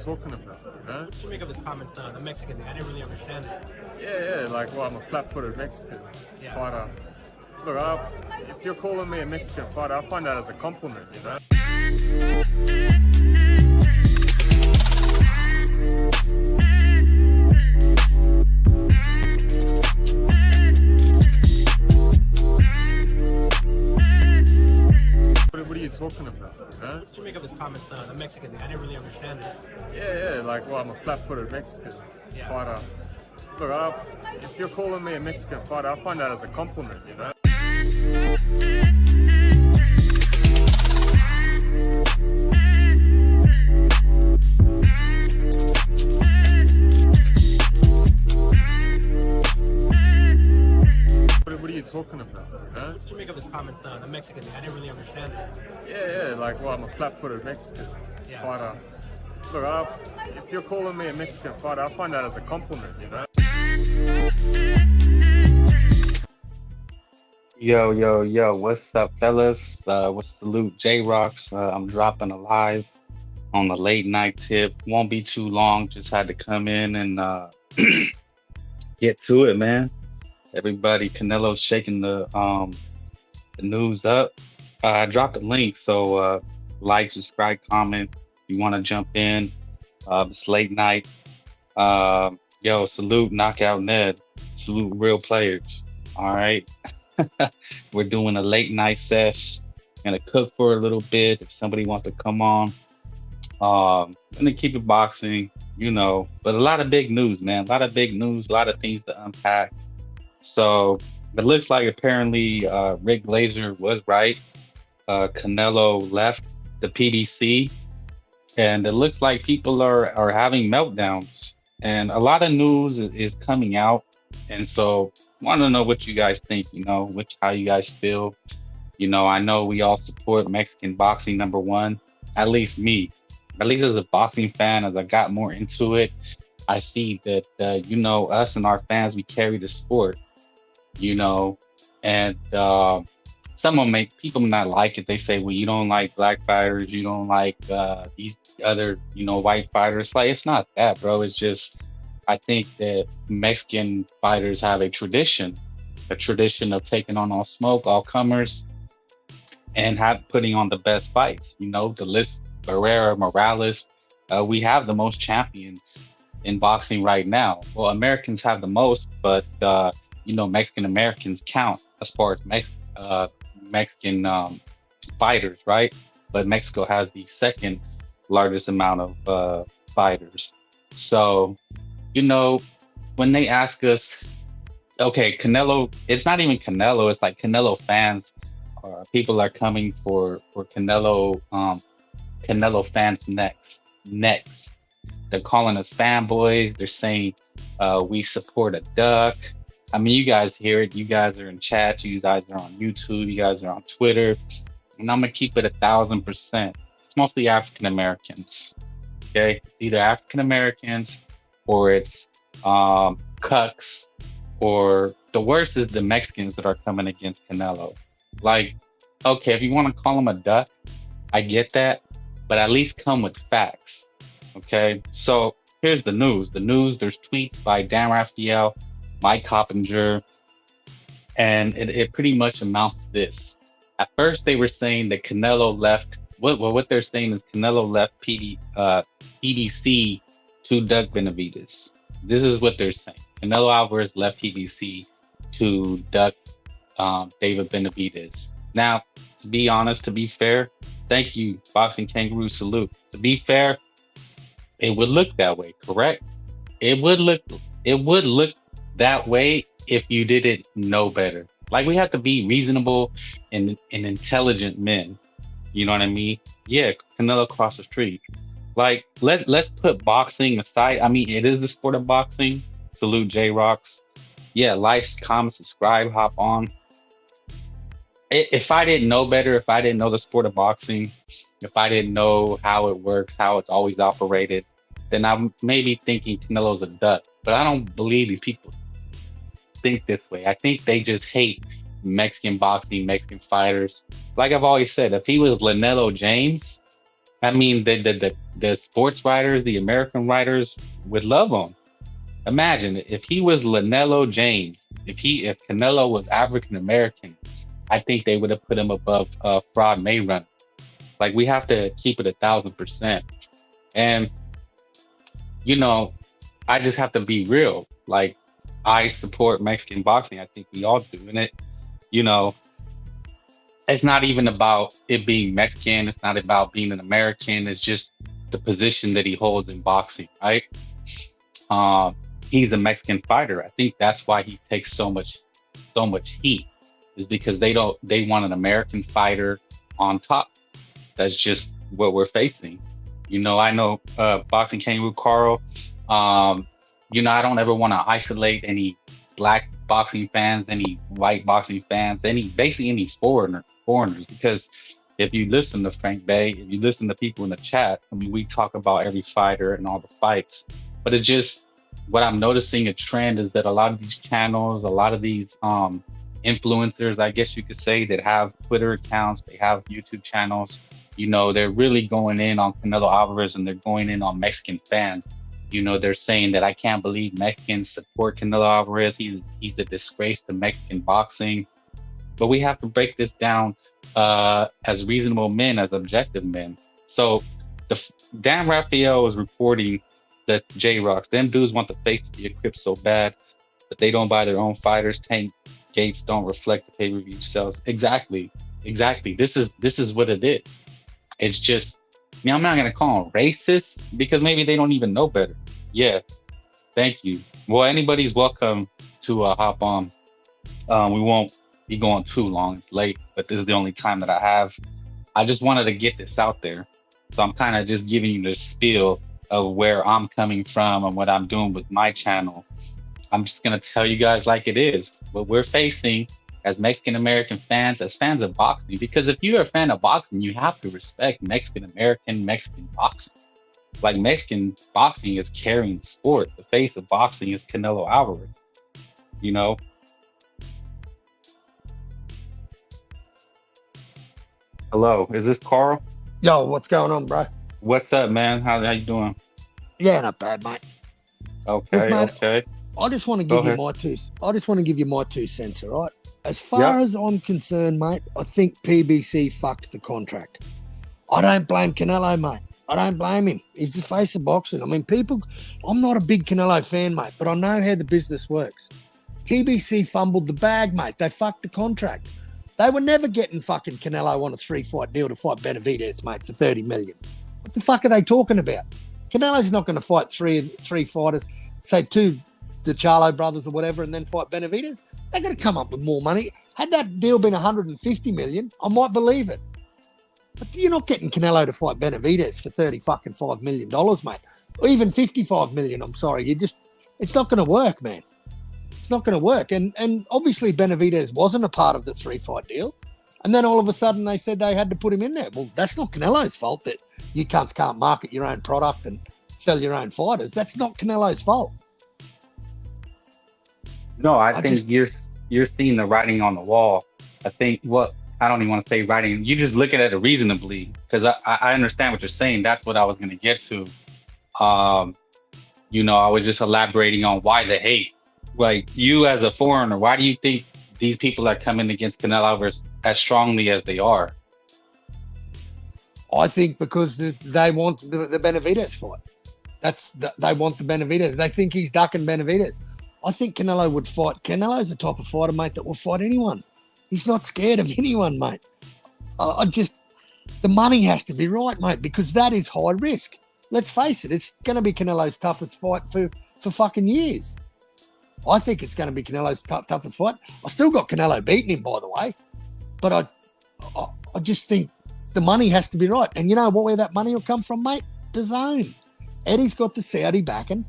talking about? You know? What did you make of his comments, the Mexican thing? I didn't really understand it. Yeah, like, well, I'm a flat-footed Mexican fighter. Look, if you're calling me a Mexican fighter, I find that as a compliment, you know? What are you talking about, you know? What did you make of his comments, the Mexican thing? I didn't really understand it. Yeah, like, well, I'm a flat-footed Mexican fighter. Look, if you're calling me a Mexican fighter, I find that as a compliment, you know? What are you talking about, you know? What did you make of his comments, the Mexican thing? I didn't really understand it. Yeah, like, well, I'm a flat-footed Mexican fighter. Look, if you're calling me a Mexican fighter, I find that as a compliment, you know? Yo, what's up, fellas? Salute J-Rocks. I'm dropping a live on the late night tip. Won't be too long. Just had to come in and get to it, man. Everybody, Canelo's shaking the news up. I dropped a link, so like, subscribe, comment. If you want to jump in, it's late night. Salute Knockout Ned. Salute real players. All right. We're doing a late night sesh. Gonna cook for a little bit. If somebody wants to come on, gonna keep it boxing, you know. But a lot of big news, man. A lot of big news. A lot of things to unpack. So it looks like apparently Rick Glazer was right. Canelo left the PBC, and it looks like people are having meltdowns, and a lot of news is coming out. And so want to know what you guys think, you know, how you guys feel. You know, I know we all support Mexican boxing, number one, at least me, at least as a boxing fan. As I got more into it, I see that, you know, us and our fans, we carry the sport, you know, and people not like it. They say, well, you don't like black fighters, you don't like these other, you know, white fighters. Like, it's not that, bro. It's just, I think that Mexican fighters have a tradition of taking on all smoke, all comers, and putting on the best fights. You know, the list, Barrera, Morales, we have the most champions in boxing right now. Well, Americans have the most, but you know, Mexican Americans count as far as Mexican fighters, right? But Mexico has the second largest amount of fighters. So, you know, when they ask us, okay, Canelo, it's not even Canelo, it's like Canelo fans, people are coming for Canelo, Canelo fans next. They're calling us fanboys. They're saying we support a duck. I mean, you guys hear it. You guys are in chat. You guys are on YouTube. You guys are on Twitter. And I'm going to keep it 1,000%. It's mostly African Americans. Okay? It's either African Americans or it's cucks, or the worst is the Mexicans that are coming against Canelo. Like, okay, if you want to call him a duck, I get that. But at least come with facts. Okay? So here's the news. There's tweets by Dan Raphael, Mike Coppinger, and it pretty much amounts to this. At first, they were saying that Canelo left. What they're saying is Canelo left PBC to Doug Benavidez. This is what they're saying. Canelo Alvarez left PBC to Doug David Benavidez. Now, to be honest, to be fair, thank you, Boxing Kangaroo, salute. To be fair, it would look that way, correct? It would look that way if you didn't know better. Like, we have to be reasonable and intelligent men. You know what I mean? Yeah, Canelo across the street. Like, let's put boxing aside. I mean, it is the sport of boxing. Salute J-Rocks. Yeah, like, comment, subscribe, hop on. If I didn't know better, if I didn't know the sport of boxing, if I didn't know how it works, how it's always operated, then I'm maybe thinking Canelo's a duck. But I don't believe these people think this way. I think they just hate Mexican boxing, Mexican fighters. Like I've always said, if he was Lanello James, I mean, the sports writers, the American writers would love him. Imagine if he was Lanello James, if Canelo was African American, I think they would have put him above Fraud Mayweather. Like we have to keep it 1,000%. And you know, I just have to be real. Like I support Mexican boxing. I think we all do. And you know, it's not even about it being Mexican. It's not about being an American. It's just the position that he holds in boxing, right? He's a Mexican fighter. I think that's why he takes so much heat, is because they want an American fighter on top. That's just what we're facing. You know, I know boxing Kangaroo Carl. You know, I don't ever want to isolate any black boxing fans, any white boxing fans, basically any foreigners, because if you listen to Frank Bay, if you listen to people in the chat, I mean, we talk about every fighter and all the fights, but it's just what I'm noticing a trend is that a lot of these channels, a lot of these influencers, I guess you could say, that have Twitter accounts, they have YouTube channels, you know, they're really going in on Canelo Alvarez and they're going in on Mexican fans. You know, they're saying that I can't believe Mexicans support Canelo Alvarez. He's a disgrace to Mexican boxing. But we have to break this down as reasonable men, as objective men. So Dan Raphael was reporting that J-Rocks, them dudes want the face to be equipped so bad, but they don't buy their own fighters. Tank gates don't reflect the pay-per-view sales. Exactly. This is what it is. It's just, you know, I'm not going to call them racist because maybe they don't even know better. Yeah. Thank you. Well, anybody's welcome to hop on. We won't be going too long. It's late, but this is the only time that I have. I just wanted to get this out there. So I'm kind of just giving you the spiel of where I'm coming from and what I'm doing with my channel. I'm just going to tell you guys like it is, what we're facing as Mexican American fans, as fans of boxing. Because if you're a fan of boxing, you have to respect Mexican American, Mexican boxing. Like Mexican boxing is carrying the sport. The face of boxing is Canelo Alvarez, you know? Hello, is this Carl? Yo, what's going on, bro? What's up, man? How you doing? Yeah, not bad, mate. Okay, Look, mate, okay. I just want to give you my two. I just want to give you my 2 cents, all right? As far as I'm concerned, mate, I think PBC fucked the contract. I don't blame Canelo, mate. I don't blame him. He's the face of boxing. I mean, I'm not a big Canelo fan, mate, but I know how the business works. PBC fumbled the bag, mate. They fucked the contract. They were never getting fucking Canelo on a 3-fight deal to fight Benavidez, mate, for 30 million. What the fuck are they talking about? Canelo's not going to fight three fighters, say 2, the Charlo brothers or whatever, and then fight Benavidez. They're going to come up with more money. Had that deal been 150 million, I might believe it. But you're not getting Canelo to fight Benavidez for $35 million, mate. Or even 55 million, I'm sorry. It's not going to work, man. It's not going to work. And obviously Benavidez wasn't a part of the 3-fight deal. And then all of a sudden they said they had to put him in there. Well, that's not Canelo's fault that you cunts can't market your own product and sell your own fighters. That's not Canelo's fault. No, I think you're seeing the writing on the wall. I think I don't even want to say writing. You just looking at it reasonably, because I understand what you're saying. That's what I was going to get to. You know, I was just elaborating on why the hate. Like, you as a foreigner, why do you think these people are coming against Canelo Alvarez as strongly as they are? I think because they want the Benavidez fight. They want the Benavidez. They think he's ducking Benavidez. I think Canelo would fight. Canelo's the type of fighter, mate, that will fight anyone. He's not scared of anyone, mate. The money has to be right, mate, because that is high risk. Let's face it, it's going to be Canelo's toughest fight for fucking years. I think it's going to be Canelo's toughest fight. I still got Canelo beating him, by the way. But I just think the money has to be right. And you know where that money will come from, mate? The zone. Eddie's got the Saudi backing.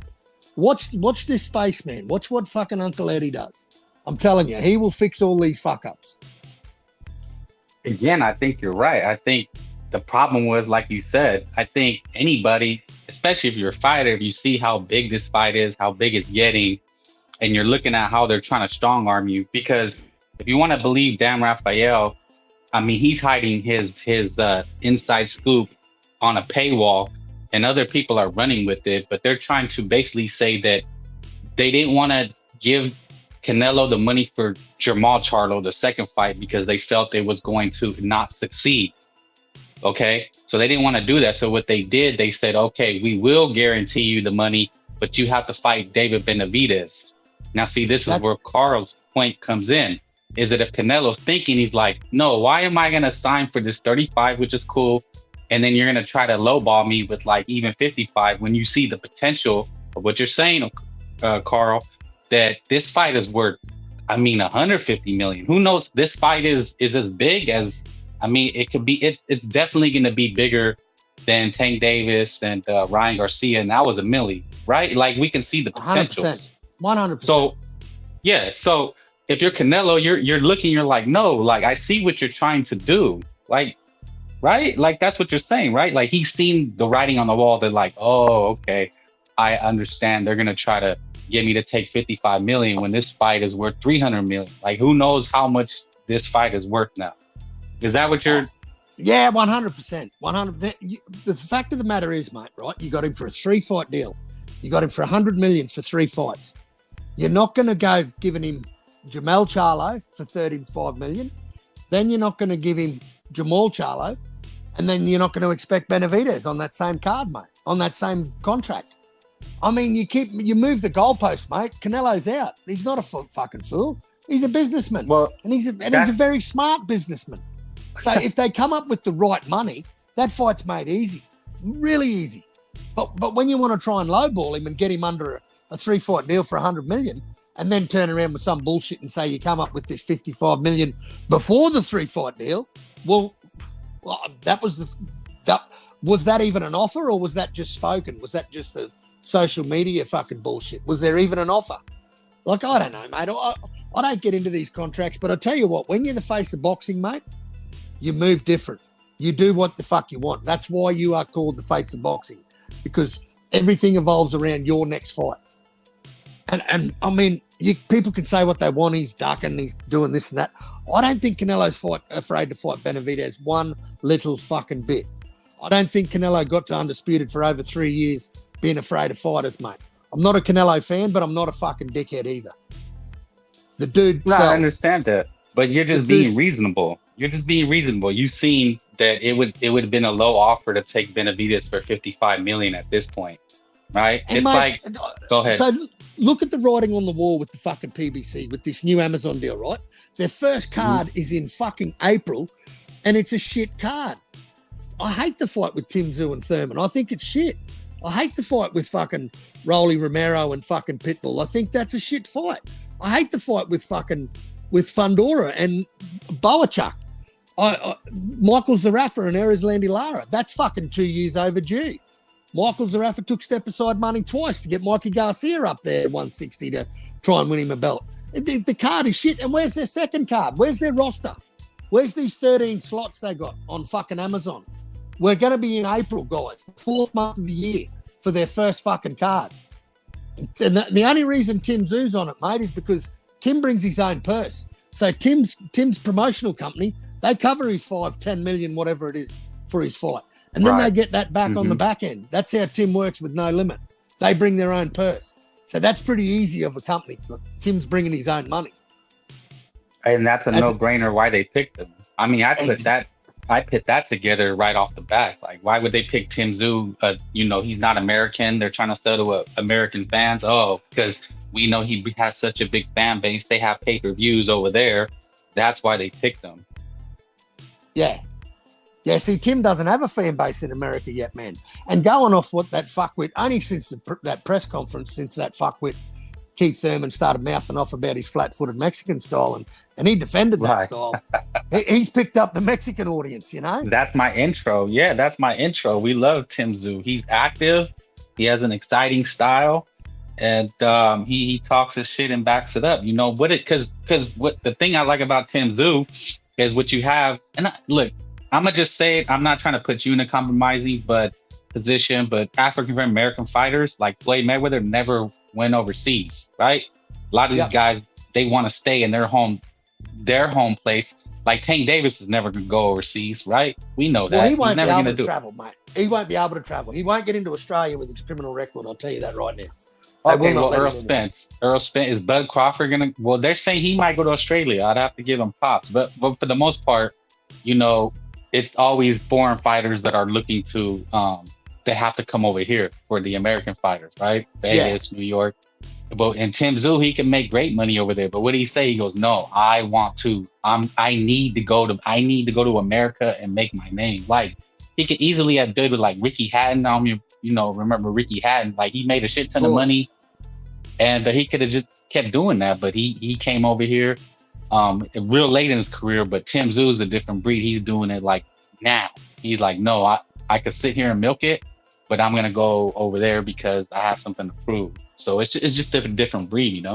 Watch this space, man. Watch what fucking Uncle Eddie does. I'm telling you, he will fix all these fuck-ups. Again, I think you're right. I think the problem was, like you said, I think anybody, especially if you're a fighter, if you see how big this fight is, how big it's getting, and you're looking at how they're trying to strong arm you, because if you want to believe Dan Raphael, I mean, he's hiding his inside scoop on a paywall, and other people are running with it, but they're trying to basically say that they didn't want to give Canelo the money for Jamal Charlo, the second fight, because they felt it was going to not succeed. Okay, so they didn't want to do that. So what they did, they said, okay, we will guarantee you the money, but you have to fight David Benavidez. Now, see, this is where Carl's point comes in. Is that if Canelo's thinking, he's like, no, why am I going to sign for this 35, which is cool, and then you're going to try to lowball me with like even 55 when you see the potential of what you're saying, Carl, that this fight is worth, 150 million. Who knows? This fight is as big as, it could be, it's definitely going to be bigger than Tank Davis and Ryan Garcia, and that was a milli, right? Like, we can see the potential. 100%. So, yeah, so if you're Canelo, you're looking, you're like, no, like, I see what you're trying to do. Like, right? Like, that's what you're saying, right? Like, he's seen the writing on the wall. They're like, oh, okay, I understand. They're going to try to get me to take 55 million when this fight is worth 300 million. Like, who knows how much this fight is worth now? Is that what you're... Yeah, 100%. 100%. The fact of the matter is, mate, right? You got him for a 3-fight deal. You got him for 100 million for 3 fights. You're not going to go giving him Jamal Charlo for 35 million. Then you're not going to give him Jamal Charlo. And then you're not going to expect Benavidez on that same card, mate, on that same contract. You move the goalpost, mate. Canelo's out. He's not a fucking fool. He's a businessman. Well, and he's a very smart businessman. So if they come up with the right money, that fight's made easy, really easy. But when you want to try and lowball him and get him under a 3-fight deal for 100 million, and then turn around with some bullshit and say you come up with this 55 million before the 3-fight deal, well, was that even an offer, or was that just spoken? Was that just the social media fucking bullshit? Was there even an offer? Like, I don't know, mate. I don't get into these contracts, but I tell you what, when you're the face of boxing, mate, you move different. You do what the fuck you want. That's why you are called the face of boxing, because everything evolves around your next fight. And people can say what they want. He's ducking, he's doing this and that. I don't think Canelo's afraid to fight Benavidez one little fucking bit. I don't think Canelo got to undisputed for over 3 years being afraid of fighters, mate. I'm not a Canelo fan, but I'm not a fucking dickhead either. The dude... No, I understand that, but you're just being reasonable. You're just being reasonable. You've seen that it would have been a low offer to take Benavidez for 55 million at this point, right? And it's mate, go ahead. So look at the writing on the wall with the fucking PBC, with this new Amazon deal, right? Their first card is in fucking April, and it's a shit card. I hate the fight with Tim Tszyu and Thurman. I think it's shit. I hate the fight with fucking Rolly Romero and fucking Pitbull. I think that's a shit fight. I hate the fight with Fundora and Boachuk. Michael Zarafa and Erislandy Lara. That's fucking 2 years overdue. Michael Zarafa took step-aside money twice to get Mikey Garcia up there at 160 to try and win him a belt. The card is shit. And where's their second card? Where's their roster? Where's these 13 slots they got on fucking Amazon? We're going to be in April, guys. The 4th month of the year for their first fucking card. And the only reason Tim Tzew's on it, mate, is because Tim brings his own purse. So Tim's promotional company, they cover his 5-10 million, whatever it is, for his fight. And then they get that back on the back end. That's how Tim works with no limit. They bring their own purse. So that's pretty easy of a company. Tim's bringing his own money. And that's a no-brainer why they picked him. I put that together right off the bat. Like, why would they pick Tim Tszyu? He's not American. They're trying to sell to American fans. Oh, because we know he has such a big fan base. They have pay-per-views over there. That's why they picked him. Yeah. Yeah, see, Tim doesn't have a fan base in America yet, man. And going off what that fuckwit, only since that press conference, since that fuckwit Keith Thurman started mouthing off about his flat-footed Mexican style, and he defended that style. He's picked up the Mexican audience, you know? That's my intro. Yeah, that's my intro. We love Tim Tszyu. He's active. He has an exciting style. And he talks his shit and backs it up. You know, because what the thing I like about Tim Tszyu is what you have. And look, I'm going to just say it. I'm not trying to put you in a compromising position, but African-American fighters like Floyd Mayweather never went overseas, right? A lot of these guys, they want to stay in their home place. Like Tank Davis is never going to go overseas, right? We know that. Well, he won't be able to travel, mate. he won't be able to travel. He won't get into Australia with his criminal record. I'll tell you that right now. They Okay, will not well, let Earl him in. Spence. Earl Spence, is Bud Crawford gonna? Well, they're saying he might go to Australia. I'd have to give him props, but for the most part, it's always foreign fighters that are looking to they have to come over here for the American fighters, right? Vegas, New York. But and Tim Tszyu, he can make great money over there. But what did he say? He goes, "No, I need to go to America and make my name." Like he could easily have done with like Ricky Hatton. Remember Ricky Hatton? Like he made a shit ton of money. And he could have just kept doing that, but he came over here real late in his career. But Tim Tszyu is a different breed. He's doing it like now. He's like, no, I could sit here and milk it, but I'm gonna go over there because I have something to prove. So it's just a different breed,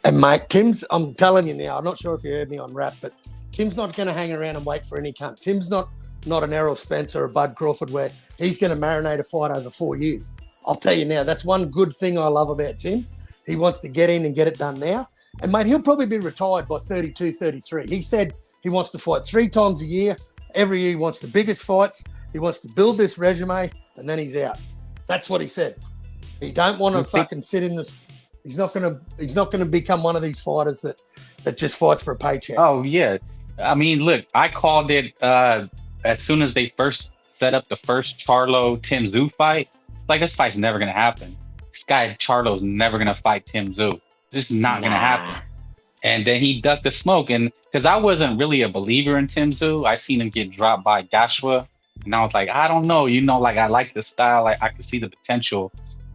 And mate, I'm telling you now, I'm not sure if you heard me on rap, but Tim's not going to hang around and wait for any cunt. Tim's not an Errol Spence or a Bud Crawford where he's going to marinate a fight over 4 years. I'll tell you now, that's one good thing I love about Tim. He wants to get in and get it done now. And, mate, he'll probably be retired by 32, 33. He said he wants to fight 3 times a year. Every year he wants the biggest fights. He wants to build this resume, and then he's out. That's what he said. He don't want to fucking sit in this. He's not going to become one of these fighters that just fights for a paycheck. Oh, yeah. I mean, look, I called it as soon as they first set up the first Charlo-Tim Tszyu fight. Like, this fight's never going to happen. This guy, Charlo's never going to fight Tim Tszyu. This is not going to happen. And then he ducked the smoke. And because I wasn't really a believer in Tim Tszyu, I seen him get dropped by Gashua. And I was like, I don't know. Like, I like the style. I could see the potential.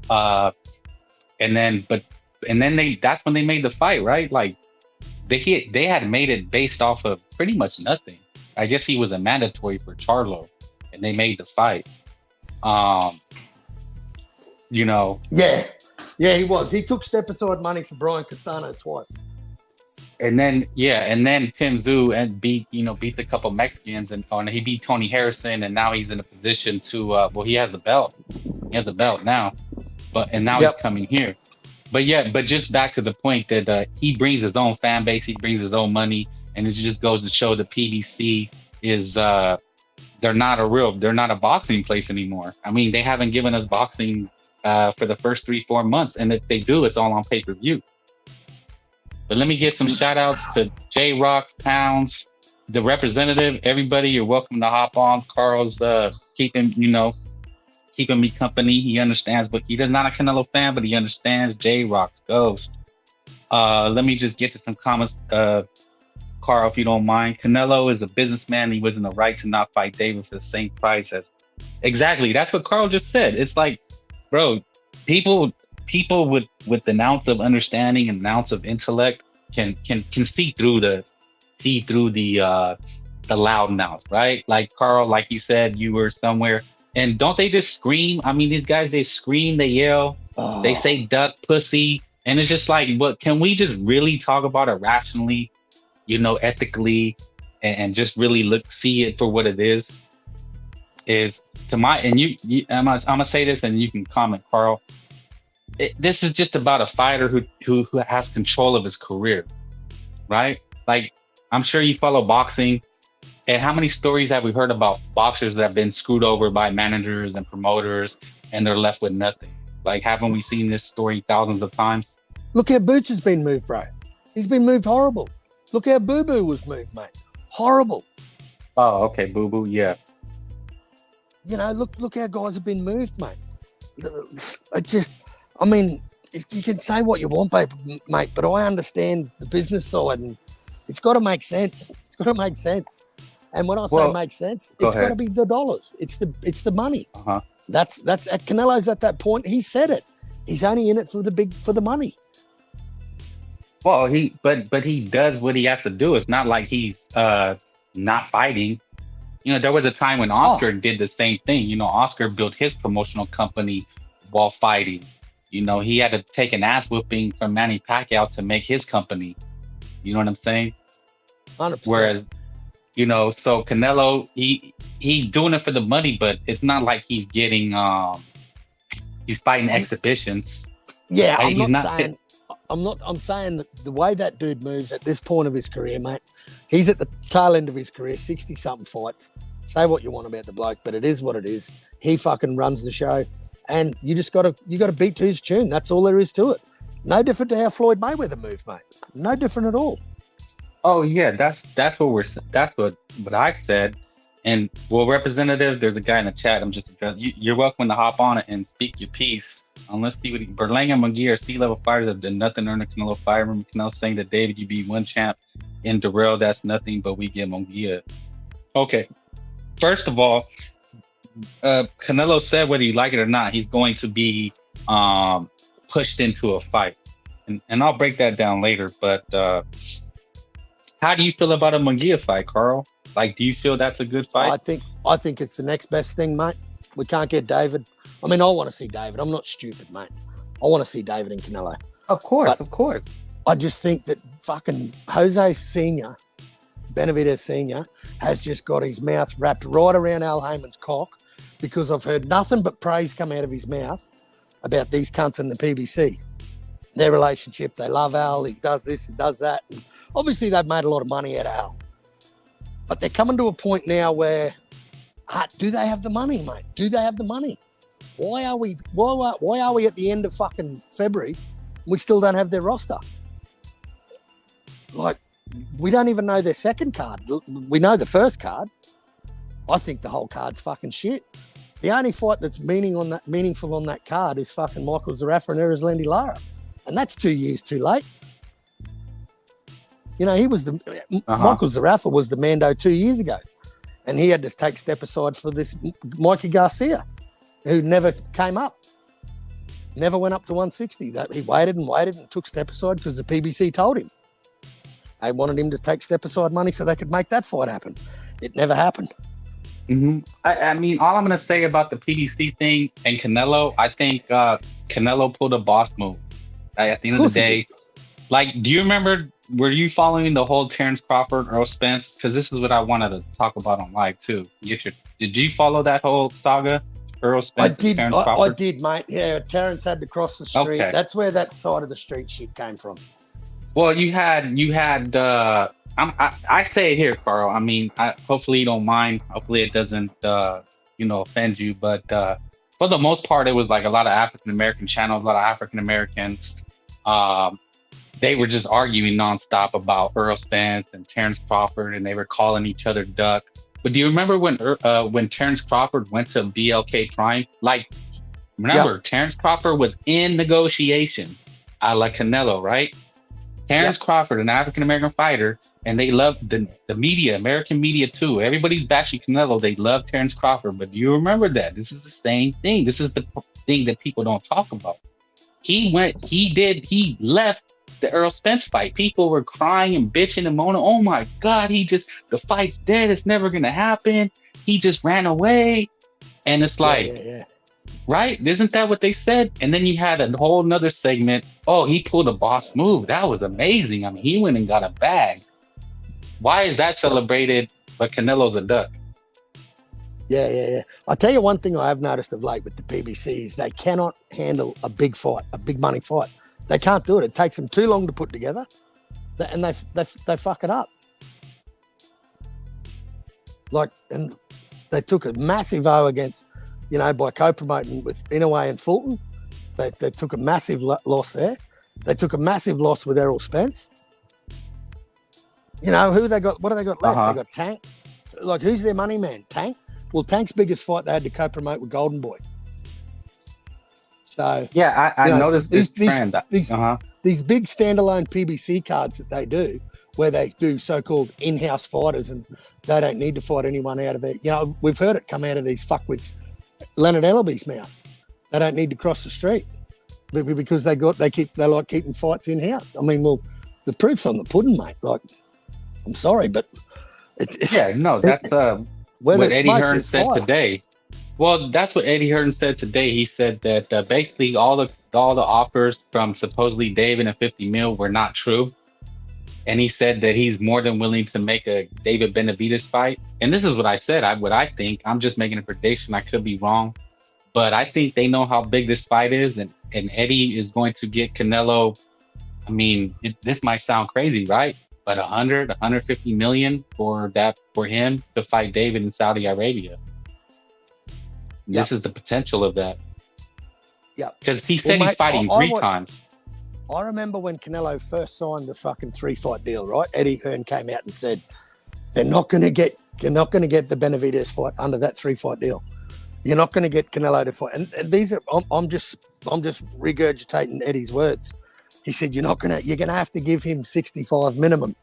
That's when they made the fight, right? Like, they had made it based off of pretty much nothing. I guess he was a mandatory for Charlo. And they made the fight. Yeah, he was. He took step-aside money for Brian Castano twice. And then Tim Tszyu and beat a couple Mexicans and he beat Tony Harrison, and now he's in a position to he has the belt. He has the belt now. He's coming here. But just back to the point that he brings his own fan base, he brings his own money, and it just goes to show the PBC is they're not a boxing place anymore. I mean, they haven't given us boxing for the first 3-4 months, and if they do, it's all on pay-per-view. But let me get some shout outs to J-Rocks, Pounds, the representative, everybody. You're welcome to hop on. Carl's keeping me company. He understands, but he is not a Canelo fan, but he understands J-Rocks Ghost. Let me just get to some comments. Carl, if you don't mind. Canelo is a businessman. He was in the right to not fight David for the same price as. Exactly. That's what Carl just said. It's like, bro, people with an ounce of understanding and an ounce of intellect can see through the loud mouth, right? Like Carl, like you said, you were somewhere, and don't they just scream? I mean, these guys, they scream, they yell, they say duck, pussy, and it's just like, what? Can we just really talk about it rationally, ethically, and just really see it for what it is? Is to my, and I'm gonna say this, and you can comment, Carl. This is just about a fighter who has control of his career, right? Like, I'm sure you follow boxing, and how many stories have we heard about boxers that have been screwed over by managers and promoters, and they're left with nothing? Like, haven't we seen this story thousands of times? Look how Boots has been moved, bro. He's been moved horrible. Look how Boo Boo was moved, mate. Horrible. Oh, okay, Boo Boo, yeah. Look how guys have been moved, mate. I mean, you can say what you want, mate, but I understand the business side, and it's got to make sense. It's got to make sense. And when I say make sense, it's got to be the dollars. It's the money. Uh-huh. That's Canelo's at that point. He said it. He's only in it for the money. Well, he does what he has to do. It's not like he's not fighting. There was a time when Oscar did the same thing. Oscar built his promotional company while fighting. He had to take an ass whooping from Manny Pacquiao to make his company. You know what I'm saying? 100%. Whereas, so Canelo, he's doing it for the money, but it's not like he's getting, he's fighting exhibitions. Yeah, I'm saying that the way that dude moves at this point of his career, mate, he's at the tail end of his career, 60-something fights, Say what you want about the bloke, but it is what it is. He fucking runs the show, and you gotta beat to his tune. That's all there is to it. No different to how Floyd Mayweather moved, mate. No different at all. Oh yeah, that's what I said. And well, representative, there's a guy in the chat. I'm just you're welcome to hop on it and speak your piece. Let's see what Berlanga and McGee are C-level fighters that did nothing to earn a Canelo fight. Remember Canelo saying that David, you be one champ in Darrell, that's nothing, but we give McGee. Okay, first of all, Canelo said whether you like it or not, he's going to be pushed into a fight, and I'll break that down later. But how do you feel about a McGee fight, Carl? Like, do you feel that's a good fight? I think it's the next best thing, mate. We can't get David. I mean, I want to see David. I'm not stupid, mate. I want to see David and Canelo. Of course. I just think that fucking Jose Senior, Benavidez Senior, has just got his mouth wrapped right around Al Haymon's cock, because I've heard nothing but praise come out of his mouth about these cunts in the PBC. Their relationship, they love Al, he does this, he does that. And obviously, they've made a lot of money out of Al. But they're coming to a point now where, do they have the money, mate? Do they have the money? Why are we at the end of fucking February and we still don't have their roster? Like, we don't even know their second card. We know the first card. I think the whole card's fucking shit. The only fight that's meaningful on that card is fucking Michael Zarafa and Erislandy Lara. And that's 2 years too late. You know, he was Michael Zarafa was the Mando 2 years ago. And he had to take step aside for this Mikey Garcia, who never came up. Never went up to 160. He waited and took step aside because the PBC told him. They wanted him to take step aside money so they could make that fight happen. It never happened. Mm-hmm. I mean, all I'm going to say about the PBC thing and Canelo, I think Canelo pulled a boss move. At the end of the day, like, do you remember, were you following the whole Terrence Crawford, Earl Spence? Because this is what I wanted to talk about on live too. Did you follow that whole saga? Earl Spence, Terrence Crawford? I did, mate. Yeah, Terrence had to cross the street. Okay. That's where that side of the street shit came from. Well, you had. I say it here, Carl. I mean, hopefully you don't mind. Hopefully it doesn't, offend you. But for the most part, it was like a lot of African American channels, a lot of African Americans. They were just arguing nonstop about Earl Spence and Terrence Crawford, and they were calling each other duck. But do you remember when Terrence Crawford went to BLK Prime? Like, remember, Terrence Crawford was in negotiations, a la Canelo, right? Terrence Crawford, an African American fighter, and they loved the media, American media too. Everybody's bashing Canelo. They love Terrence Crawford, but do you remember that? This is the same thing. This is the thing that people don't talk about. He left the Earl Spence fight. People were crying and bitching and moaning. Oh my God, the fight's dead. It's never going to happen. He just ran away. And it's like, right? Isn't that what they said? And then you had a whole nother segment. Oh, he pulled a boss move. That was amazing. I mean, he went and got a bag. Why is that celebrated, but Canelo's a duck? Yeah. I'll tell you one thing I have noticed of late with the PBCs, they cannot handle a big fight, a big money fight. They can't do it. It takes them too long to put together, and they fuck it up. Like, and they took a massive O against, by co-promoting with Inouye and Fulton. They took a massive loss there. They took a massive loss with Errol Spence. Who they got? What have they got left? They got Tank. Like, who's their money man? Tank? Well, Tank's biggest fight they had to co-promote with Golden Boy. So yeah, I noticed this trend. These big standalone PBC cards that they do, where they do so-called in-house fighters, and they don't need to fight anyone out of it. We've heard it come out of these fuckwits, Leonard Ellaby's mouth. They don't need to cross the street because they like keeping fights in-house. I mean, well, the proof's on the pudding, mate. Like, I'm sorry, but it's that's what Eddie Hearn said today. Well, that's what Eddie Hearn said today. He said that basically all the offers from supposedly David and 50 mil were not true. And he said that he's more than willing to make a David Benavidez fight. And this is what I said, what I think. I'm just making a prediction. I could be wrong. But I think they know how big this fight is. And Eddie is going to get Canelo. I mean, this might sound crazy, right? but 150 million for him to fight David in Saudi Arabia. This is the potential of that. Yeah. Because he said he's fighting three times. I remember when Canelo first signed the fucking 3-fight deal, right? Eddie Hearn came out and said you're not going to get the Benavidez fight under that 3-fight deal. You're not going to get Canelo to fight. And these are I'm just regurgitating Eddie's words. He said you're going to have to give him 65 minimum.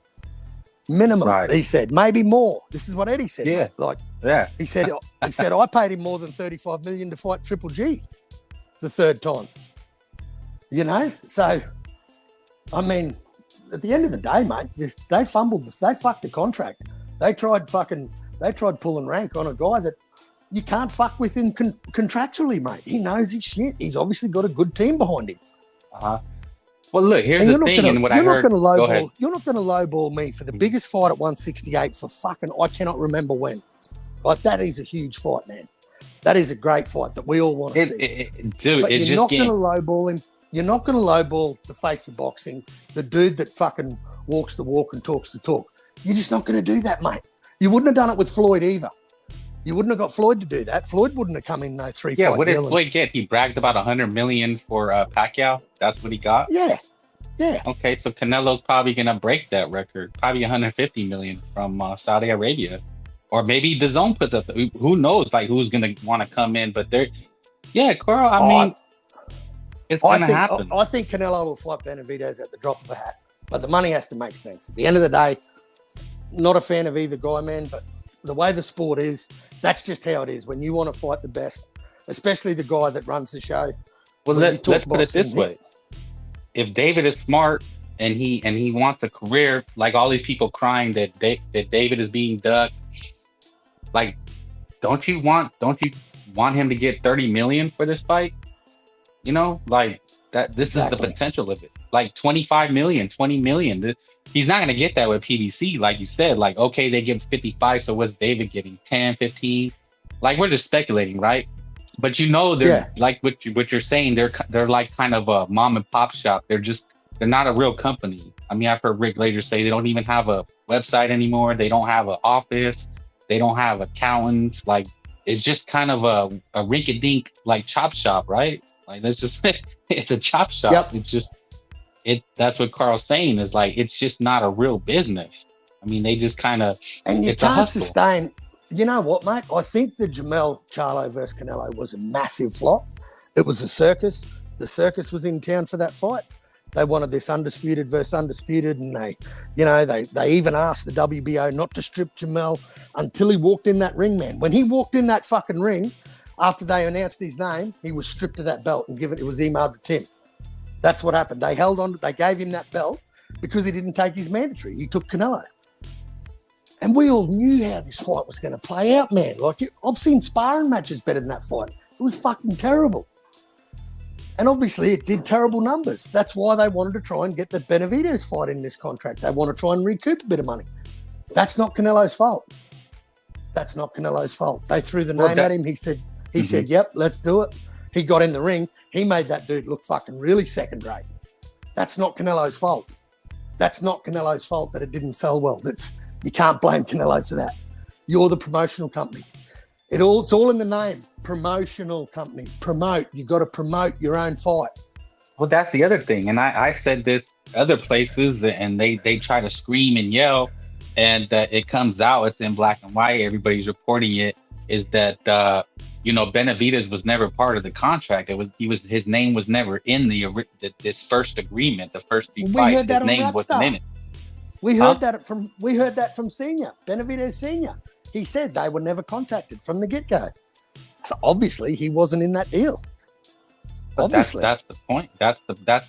Right. He said, maybe more. This is what Eddie said. Yeah. He said I paid him more than 35 million to fight Triple G the third time. You know? So I mean, at the end of the day, mate, they fucked the contract. They tried pulling rank on a guy that you can't fuck with him contractually, mate. He knows his shit. He's obviously got a good team behind him. Well, look, here's the thing, and what I heard. Go ahead. You're not going to lowball me for the biggest fight at 168 for fucking I cannot remember when. Like, that is a huge fight, man. That is a great fight that we all want to see. Dude, but you're not going to lowball him. You're not going to lowball the face of boxing, the dude that fucking walks the walk and talks the talk. You're just not going to do that, mate. You wouldn't have done it with Floyd either. You wouldn't have got Floyd to do that. Floyd wouldn't have come in no 3-fight deal. Yeah, what did Floyd get? He bragged about 100 million for Pacquiao. That's what he got? Yeah. Okay, so Canelo's probably going to break that record. Probably 150 million from Saudi Arabia. Or maybe DAZN puts up, who knows, like, who's going to want to come in. But Carl, I mean, it's going to happen. I think Canelo will fight Benavidez at the drop of a hat. But the money has to make sense. At the end of the day, not a fan of either guy, man, but the way the sport is, that's just how it is. When you want to fight the best, especially the guy that runs the show. Well, let's put it this way. If David is smart and he wants a career, like all these people crying that David is being ducked, like, don't you want him to get 30 million for this fight? You know, like that. This is the potential of it. Like 25 million, 20 million. He's not going to get that with PBC, like you said. Like, okay, they give 55, so what's David getting? 10, 15? Like, we're just speculating, right? But you know, they're like what you're saying. They're like kind of a mom and pop shop. They're not a real company. I mean, I've heard Rick Later say they don't even have a website anymore. They don't have an office. They don't have accountants. Like, it's just kind of a rinky-dink like chop shop, right? Like, that's just it's a chop shop. Yep. It's just that's what Carl's saying is like it's just not a real business. I mean, they just kind of and you can't sustain. You know what, mate? I think the Jamal Charlo versus Canelo was a massive flop. It was a circus. The circus was in town for that fight. They wanted this undisputed versus undisputed, and they even asked the WBO not to strip Jamal until he walked in that ring, man. When he walked in that fucking ring, after they announced his name, he was stripped of that belt and it was emailed to Tim. That's what happened. They held on. They gave him that belt because he didn't take his mandatory. He took Canelo. And we all knew how this fight was going to play out, man. Like, I've seen sparring matches better than that fight. It was fucking terrible. And obviously it did terrible numbers. That's why they wanted to try and get the Benavidez fight in this contract. They want to try and recoup a bit of money. That's not Canelo's fault. That's not Canelo's fault. They threw the name at him. He said, yep, let's do it. He got in the ring. He made that dude look fucking really second rate. That's not Canelo's fault. That's not Canelo's fault that it didn't sell well. You can't blame Canelo for that. You're the promotional company. It's all in the name. Promotional company. Promote. You got to promote your own fight. Well, that's the other thing. And I said this other places, and they try to scream and yell, and it comes out. It's in black and white. Everybody's reporting it. Is that Benavidez was never part of the contract. His name was never in this first agreement. The first few fights, his name wasn't in it. We heard that from Senior, Benavidez Senior. He said they were never contacted from the get-go. So obviously he wasn't in that deal. But obviously. That's the point. That's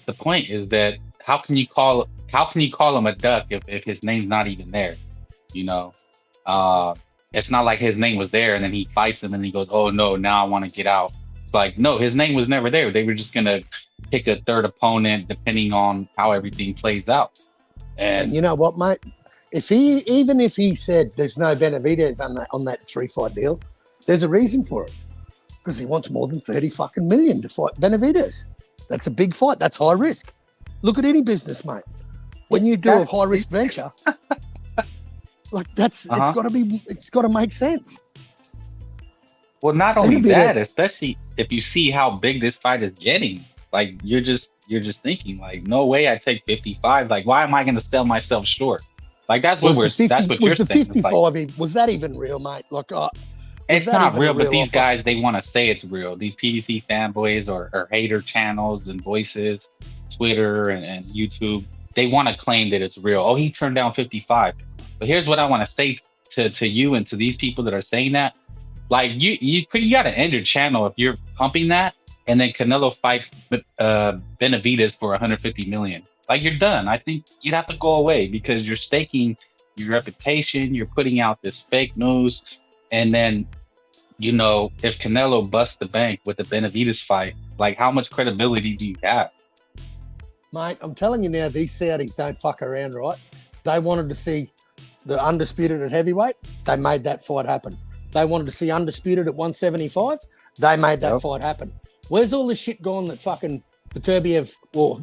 the point is that how can you call him a duck if his name's not even there? You know, it's not like his name was there and then he fights him and he goes, oh no, now I want to get out. It's like, no, his name was never there. They were just gonna pick a third opponent depending on how everything plays out. And you know what, mate? If he said there's no Benavidez on that 3-fight deal, there's a reason for it. Because he wants more than 30 fucking million to fight Benavidez. That's a big fight. That's high risk. Look at any business, mate. when you do a high risk venture, like it's got to make sense. Well, not only Benavidez- that, especially if you see how big this fight is getting, like you're just thinking like, no way I take 55. Like, why am I going to sell myself short? Like that's what was the 50, that's what you're was the saying. 55 Like, was that even real, mate? Like, it's that not even real, a but real these offer? guys, they want to say it's real. These PBC fanboys or hater channels and voices, Twitter and YouTube, they want to claim that it's real. Oh, he turned down 55. But here's what I want to say to you and to these people that are saying that. Like you got to end your channel if you're pumping that, and then Canelo fights Benavidez for 150 million. Like you're done. I think you'd have to go away because you're staking your reputation. You're putting out this fake news, and then if Canelo busts the bank with the Benavidez fight, like how much credibility do you have? Mate, I'm telling you now, these Saudis don't fuck around, right? They wanted to see the undisputed at heavyweight. They made that fight happen. They wanted to see undisputed at 175. They made that fight happen. Where's all this shit gone that fucking Beterbiev or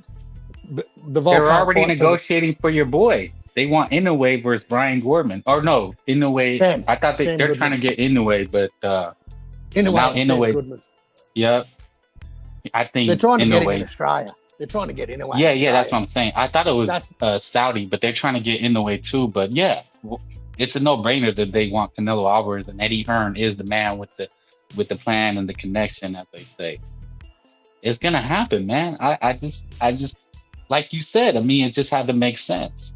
the Volkov? They're already negotiating for your boy. They want Inoue versus Brian Gorman. Or no, Inoue. I thought they're trying to get Inoue, but Inoue. Yep. I think they're trying to get him in Inoue. Australia. They're trying to get Inoue. Yeah, that's what I'm saying. I thought it was Saudi, but they're trying to get Inoue too. But yeah, it's a no-brainer that they want Canelo Alvarez, and Eddie Hearn is the man with the plan and the connection, as they say. It's gonna happen, man. I just like you said. I mean, it just had to make sense.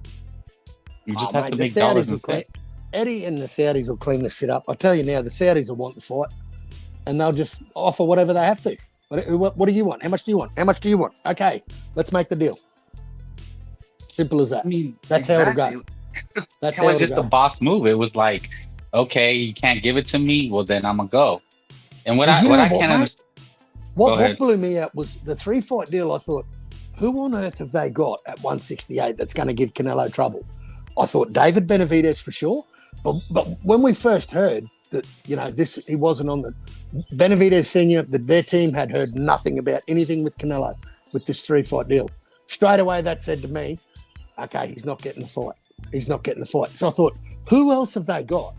You just have to make dollars and cents. Eddie and the Saudis will clean the shit up. I tell you now, the Saudis will want the fight, and they'll just offer whatever they have to. What do you want? How much do you want? How much do you want? Okay, let's make the deal. Simple as that. I mean, that's how it'll go. That's how it's just a boss move. It was like, okay, you can't give it to me. Well, then I'm gonna go. And what I can't understand. What blew me out was the 3-fight deal. I thought, who on earth have they got at 168 that's going to give Canelo trouble? I thought David Benavidez for sure. But when we first heard that, he wasn't on the Benavidez Senior, that their team had heard nothing about anything with Canelo with this 3-fight deal. Straight away, that said to me, okay, he's not getting the fight. He's not getting the fight. So I thought, who else have they got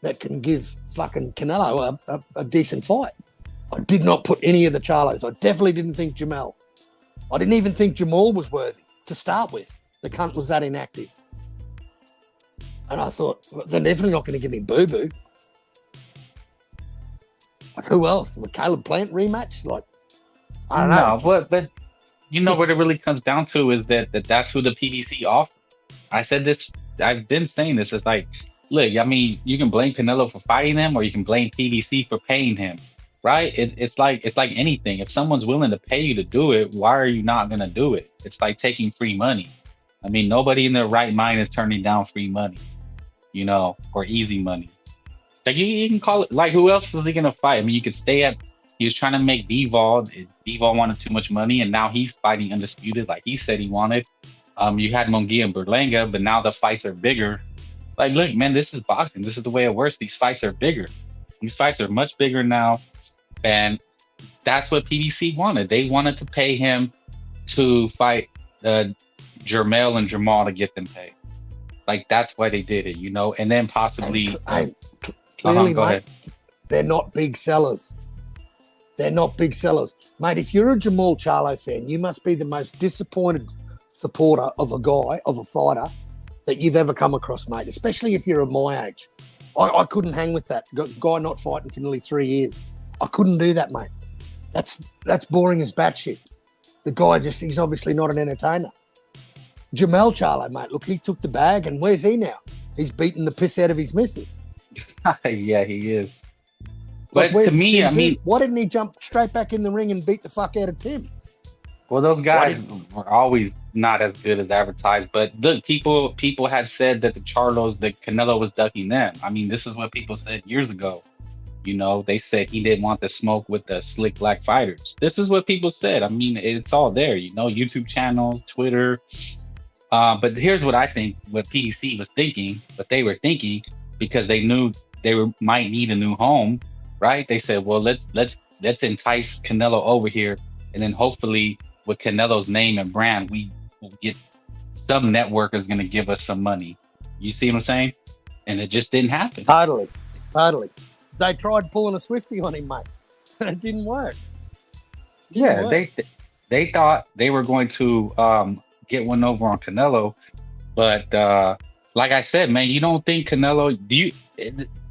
that can give fucking Canelo a decent fight? I did not put any of the Charlos. I definitely didn't think Jamal. I didn't even think Jamal was worthy to start with. The cunt was that inactive. And I thought, well, they're definitely not going to give him Boo-Boo. Like, who else? The Caleb Plant rematch? Like, I don't know. No, but what it really comes down to is that's who the PBC offers. I said this, I've been saying this. It's like, look, I mean, you can blame Canelo for fighting him, or you can blame PBC for paying him, right? It's like anything. If someone's willing to pay you to do it, why are you not going to do it? It's like taking free money. I mean, nobody in their right mind is turning down free money, or easy money. Like you can call it, like, who else is he going to fight? I mean, you could he was trying to make Bivol. Bivol wanted too much money, and now he's fighting undisputed like he said he wanted. You had Munguia and Berlanga, but now the fights are bigger. Like, look, man, this is boxing. This is the way it works. These fights are bigger. These fights are much bigger now, and that's what PBC wanted. They wanted to pay him to fight Jermell and Jamal to get them paid. Like, that's why they did it, and then possibly... Clearly, go mate, ahead. They're not big sellers. They're not big sellers. Mate, if you're a Jamal Charlo fan, you must be the most disappointed supporter of a guy, of a fighter, that you've ever come across, mate, especially if you're of my age. I couldn't hang with that. Guy not fighting for nearly 3 years. I couldn't do that, mate. That's boring as batshit. The guy he's obviously not an entertainer. Jamal Charlo, mate, look, he took the bag, and where's he now? He's beating the piss out of his missus. Yeah, he is. But to me, I mean, why didn't he jump straight back in the ring and beat the fuck out of Tim? Well, those guys were always not as good as advertised. But look, people had said that that Canelo was ducking them. I mean, this is what people said years ago. They said he didn't want the smoke with the slick black fighters. This is what people said. I mean, it's all there. YouTube channels, Twitter. But here's what I think: what PBC was thinking, what they were thinking, because they knew might need a new home, right? They said, well, let's entice Canelo over here, and then hopefully with Canelo's name and brand, we will get some network is going to give us some money. You see what I'm saying? And it just didn't happen. Totally. They tried pulling a Swifty on him, mate. It didn't work. They thought they were going to get one over on Canelo, but like I said, man, you don't think Canelo?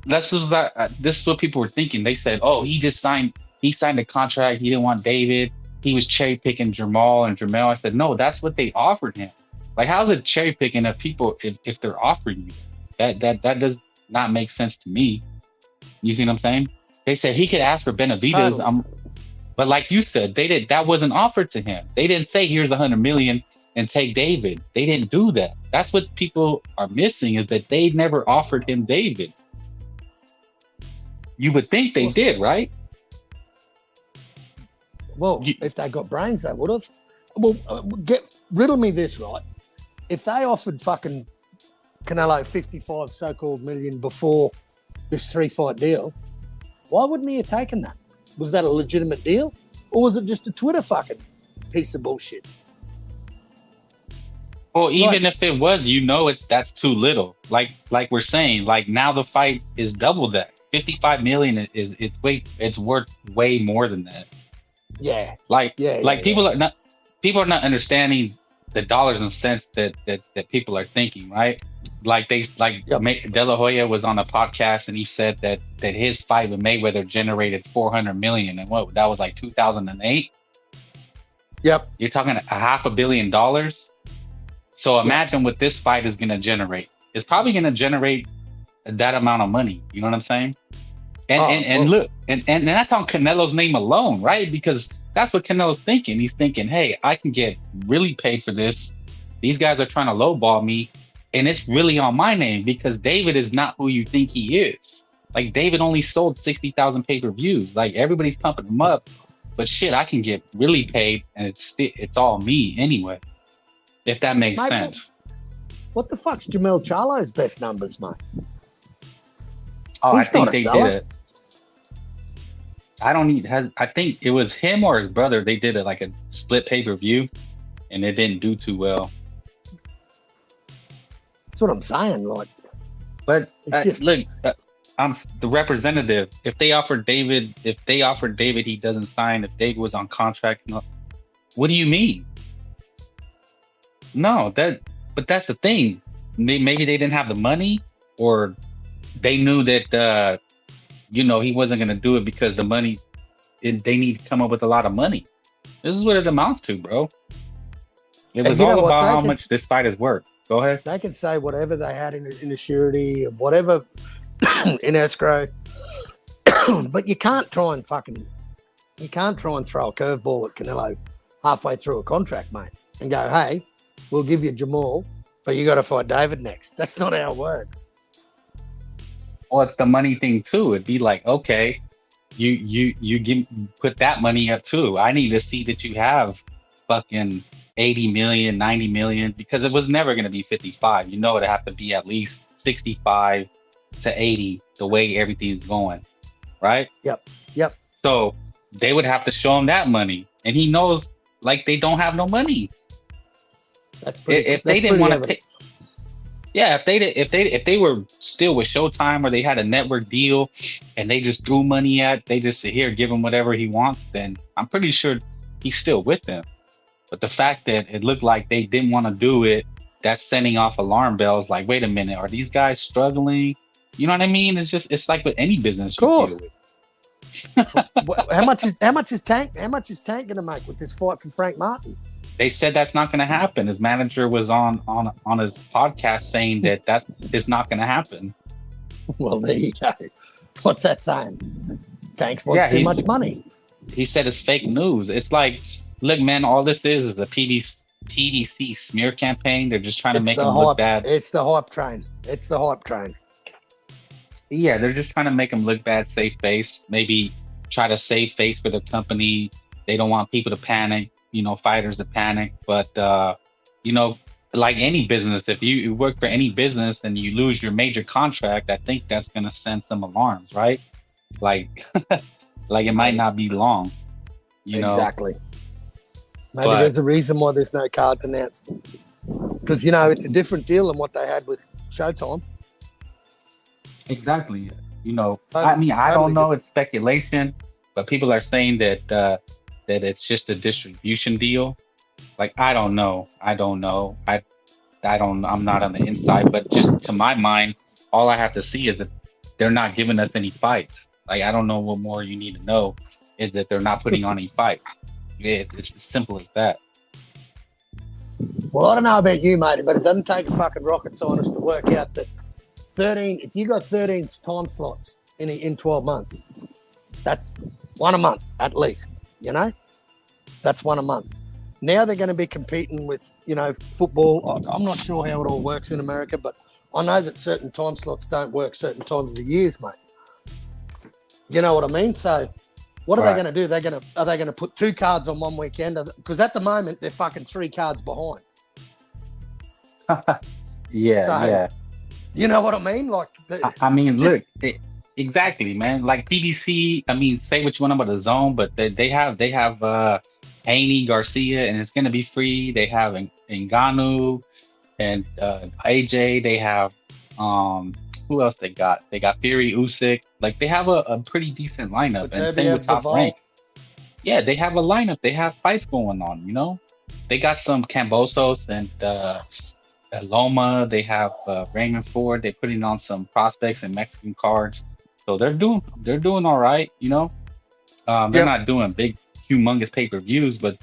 This is what people were thinking. They said, "Oh, he signed a contract. He didn't want David. He was cherry picking Jamal and Jamel." I said, "No, that's what they offered him. Like, how's it cherry picking if they're offering you that does not make sense to me." You see what I'm saying? They said he could ask for Benavidez. Totally. But like you said, that wasn't offered to him. They didn't say, "Here's $100 million and take David." They didn't do that. That's what people are missing, is that they never offered him David. You would think they did, right? Well, if they got brains, they would have. Well, riddle me this, right? If they offered fucking Canelo 55 so-called million before this 3-fight deal, why wouldn't he have taken that? Was that a legitimate deal? Or was it just a Twitter fucking piece of bullshit? Well, even if it was, that's too little. Like we're saying, like, now the fight is double that. 55 million it's worth way more than that. Yeah. People are not understanding the dollars and cents that people are thinking, right? De La Hoya was on a podcast and he said that his fight with Mayweather generated 400 million, and that was like 2008. Yep. You're talking $500 million. So imagine what this fight is going to generate. It's probably going to generate that amount of money. You know what I'm saying? And look, and that's on Canelo's name alone, right? Because that's what Canelo's thinking. He's thinking, hey, I can get really paid for this. These guys are trying to lowball me, and it's really on my name, because David is not who you think he is. Like, David only sold 60,000 pay-per-views. Like, everybody's pumping him up, but shit, I can get really paid, and it's all me anyway. If that makes sense. What the fuck's Jamal Charlo's best numbers, mate? Oh, I think they did it. I think it was him or his brother. They did it like a split pay-per-view, and it didn't do too well. That's what I'm saying. Like, but look, I'm the representative. If they offered David, he doesn't sign. If David was on contract, what do you mean? No, but that's the thing. Maybe they didn't have the money, or they knew that he wasn't going to do it because the money. They need to come up with a lot of money. This is what it amounts to, bro. It was all about how much this fight is worth. Go ahead. They can say whatever they had in the surety, whatever in escrow, but you can't try and throw a curveball at Canelo halfway through a contract, mate, and go, hey, we'll give you Jamal, but you got to fight David next. That's not how it works. Well, it's the money thing too. It'd be like, okay, you put that money up too. I need to see that you have fucking 80 million, 90 million, because it was never going to be 55. It'd have to be at least 65 to 80, the way everything's going, right? Yep. So they would have to show him that money, and he knows, like, they don't have no money. If they didn't want to pay. Yeah, if they were still with Showtime, or they had a network deal and they just threw money they just sit here, give him whatever he wants, then I'm pretty sure he's still with them. But the fact that it looked like they didn't want to do it, that's sending off alarm bells. Like, wait a minute, are these guys struggling? You know what I mean? It's like with any business. Of course. How much is Tank going to make with this fight from Frank Martin? They said that's not going to happen. His manager was on his podcast saying that is not going to happen. Well, there you go. What's that saying? Tanks wants too much money. He said it's fake news. It's like, look, man, all this is a PBC smear campaign. They're just trying to make him look bad. It's the hype train. Yeah, they're just trying to make him look bad, save face. Maybe try to save face for the company. They don't want people to panic. Fighters to panic, but like any business, if you work for any business and you lose your major contract, I think that's going to send some alarms, right? Like it might not be long, Exactly. Maybe there's a reason why there's no cards announced. Because, you know, it's a different deal than what they had with Showtime. Exactly. You know, Totally- I mean, I totally don't know. different. It's speculation, but people are saying that that it's just a distribution deal. Like, I don't know. I don't know. I don't. I'm not on the inside, but just to my mind, all I have to see is that they're not giving us any fights. Like, I don't know what more you need to know. Is that they're not putting on any fights. It's as simple as that. Well, I don't know about you, mate, but it doesn't take a fucking rocket scientist to work out that 13, if you got 13 time slots in 12 months, that's one a month at least, you know? That's one a month. Now they're going to be competing with, you know, football. I'm not sure how it all works in America, but I know that certain time slots don't work certain times of the years, mate. You know what I mean? So what are they going to do? Are they going to put 2 cards on one weekend? Because at the moment they're fucking 3 cards behind. Yeah, So, yeah. You know what I mean? Like, I mean, just- look, exactly, man. Like PBC. I mean, say what you want about the zone, but they have Haney Garcia, and it's gonna be free. They have Ngannou and AJ. They have who else they got? They got Fury, Usyk. Like, they have a pretty decent lineup. And same with Top Rank. Yeah, they have a lineup. They have fights going on. You know, they got some Cambosos and Loma. They have Raymond Ford. They're putting on some prospects and Mexican cards. So they're doing all right. You know, they're not doing big, humongous pay-per-views, but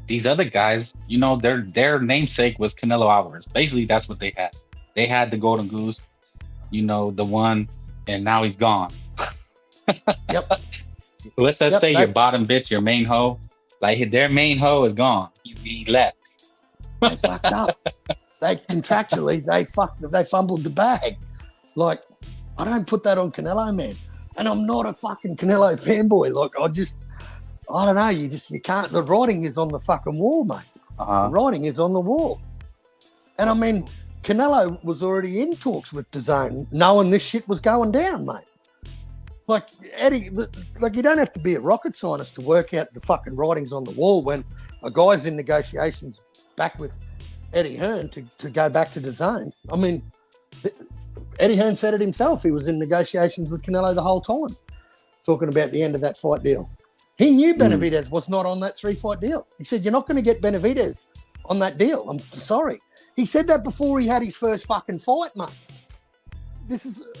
these other guys, you know, their namesake was Canelo Alvarez. Basically, that's what they had. They had the Golden Goose, you know, the one, and now he's gone. Yep. Let's just say your bottom bitch, your main hoe, like their main hoe is gone. He left. They fucked up. They contractually, they fumbled the bag. Like, I don't put that on Canelo, man. And I'm not a fucking Canelo fanboy. Like, I don't know. You can't. The writing is on the fucking wall, mate. The writing is on the wall. And I mean, Canelo was already in talks with DAZN, knowing this shit was going down, mate. Like, Eddie, like, you don't have to be a rocket scientist to work out the fucking writings on the wall when a guy's in negotiations back with Eddie Hearn to go back to DAZN. I mean, Eddie Hearn said it himself. He was in negotiations with Canelo the whole time, talking about the end of that fight deal. He knew Benavidez was not on that 3-fight deal. He said, "You're not going to get Benavidez on that deal. I'm sorry." He said that before he had his first fucking fight, mate.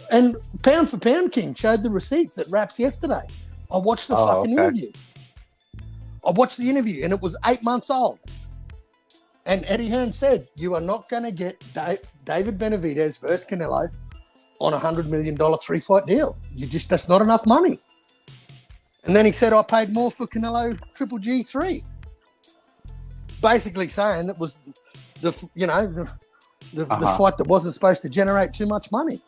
And Pound for Pound King showed the receipts at Raps yesterday. I watched the interview. I watched the interview, and it was 8 months old. And Eddie Hearn said, "You are not going to get David Benavidez versus Canelo on a $100 million 3-fight deal. That's not enough money." And then he said, "I paid more for Canelo Triple G3." Basically saying it was the fight that wasn't supposed to generate too much money.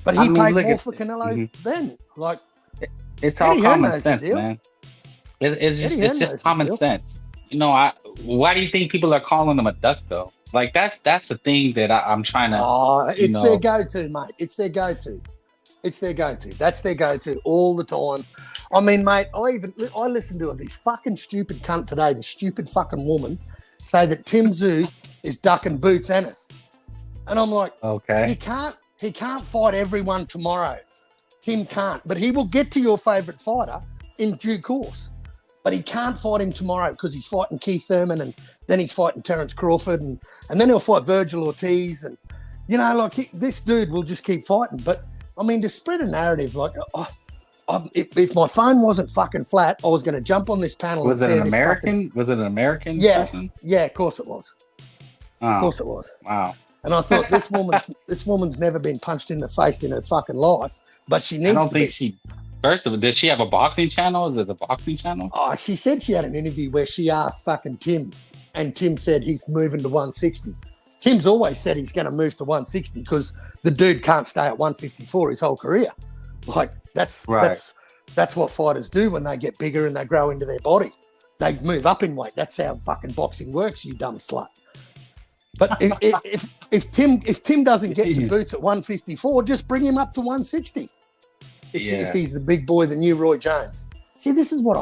But he paid more for Canelo then. Like, it's all common sense, man. It's just common sense. You know, why do you think people are calling him a duck, though? Like, that's the thing that I'm trying to. It's their go-to, mate. It's their go-to. That's their go-to all the time. I mean, mate, I listened to this fucking stupid cunt today, the stupid fucking woman, say that Tim Tszyu is ducking Boots Ennis. And I'm like, okay, he can't fight everyone tomorrow. Tim can't, but he will get to your favourite fighter in due course. But he can't fight him tomorrow because he's fighting Keith Thurman, and then he's fighting Terence Crawford, and then he'll fight Virgil Ortiz. And, you know, like, this dude will just keep fighting. But, I mean, to spread a narrative, like, if my phone wasn't fucking flat, I was going to jump on this panel. Was it an American? Was it an American? Yeah, person? Yeah, of course it was. Of course it was. Wow. And I thought, this woman's never been punched in the face in her fucking life, but she needs to be. I don't think she. First of all, does she have a boxing channel? Is it a boxing channel? Oh, she said she had an interview where she asked fucking Tim, and Tim said he's moving to 160. Tim's always said he's going to move to 160 because the dude can't stay at 154 his whole career. Like, that's what fighters do when they get bigger and they grow into their body. They move up in weight. That's how fucking boxing works, you dumb slut. But if Tim doesn't get to Boots at 154, just bring him up to 160. If he's the big boy, the new Roy Jones. See, this is what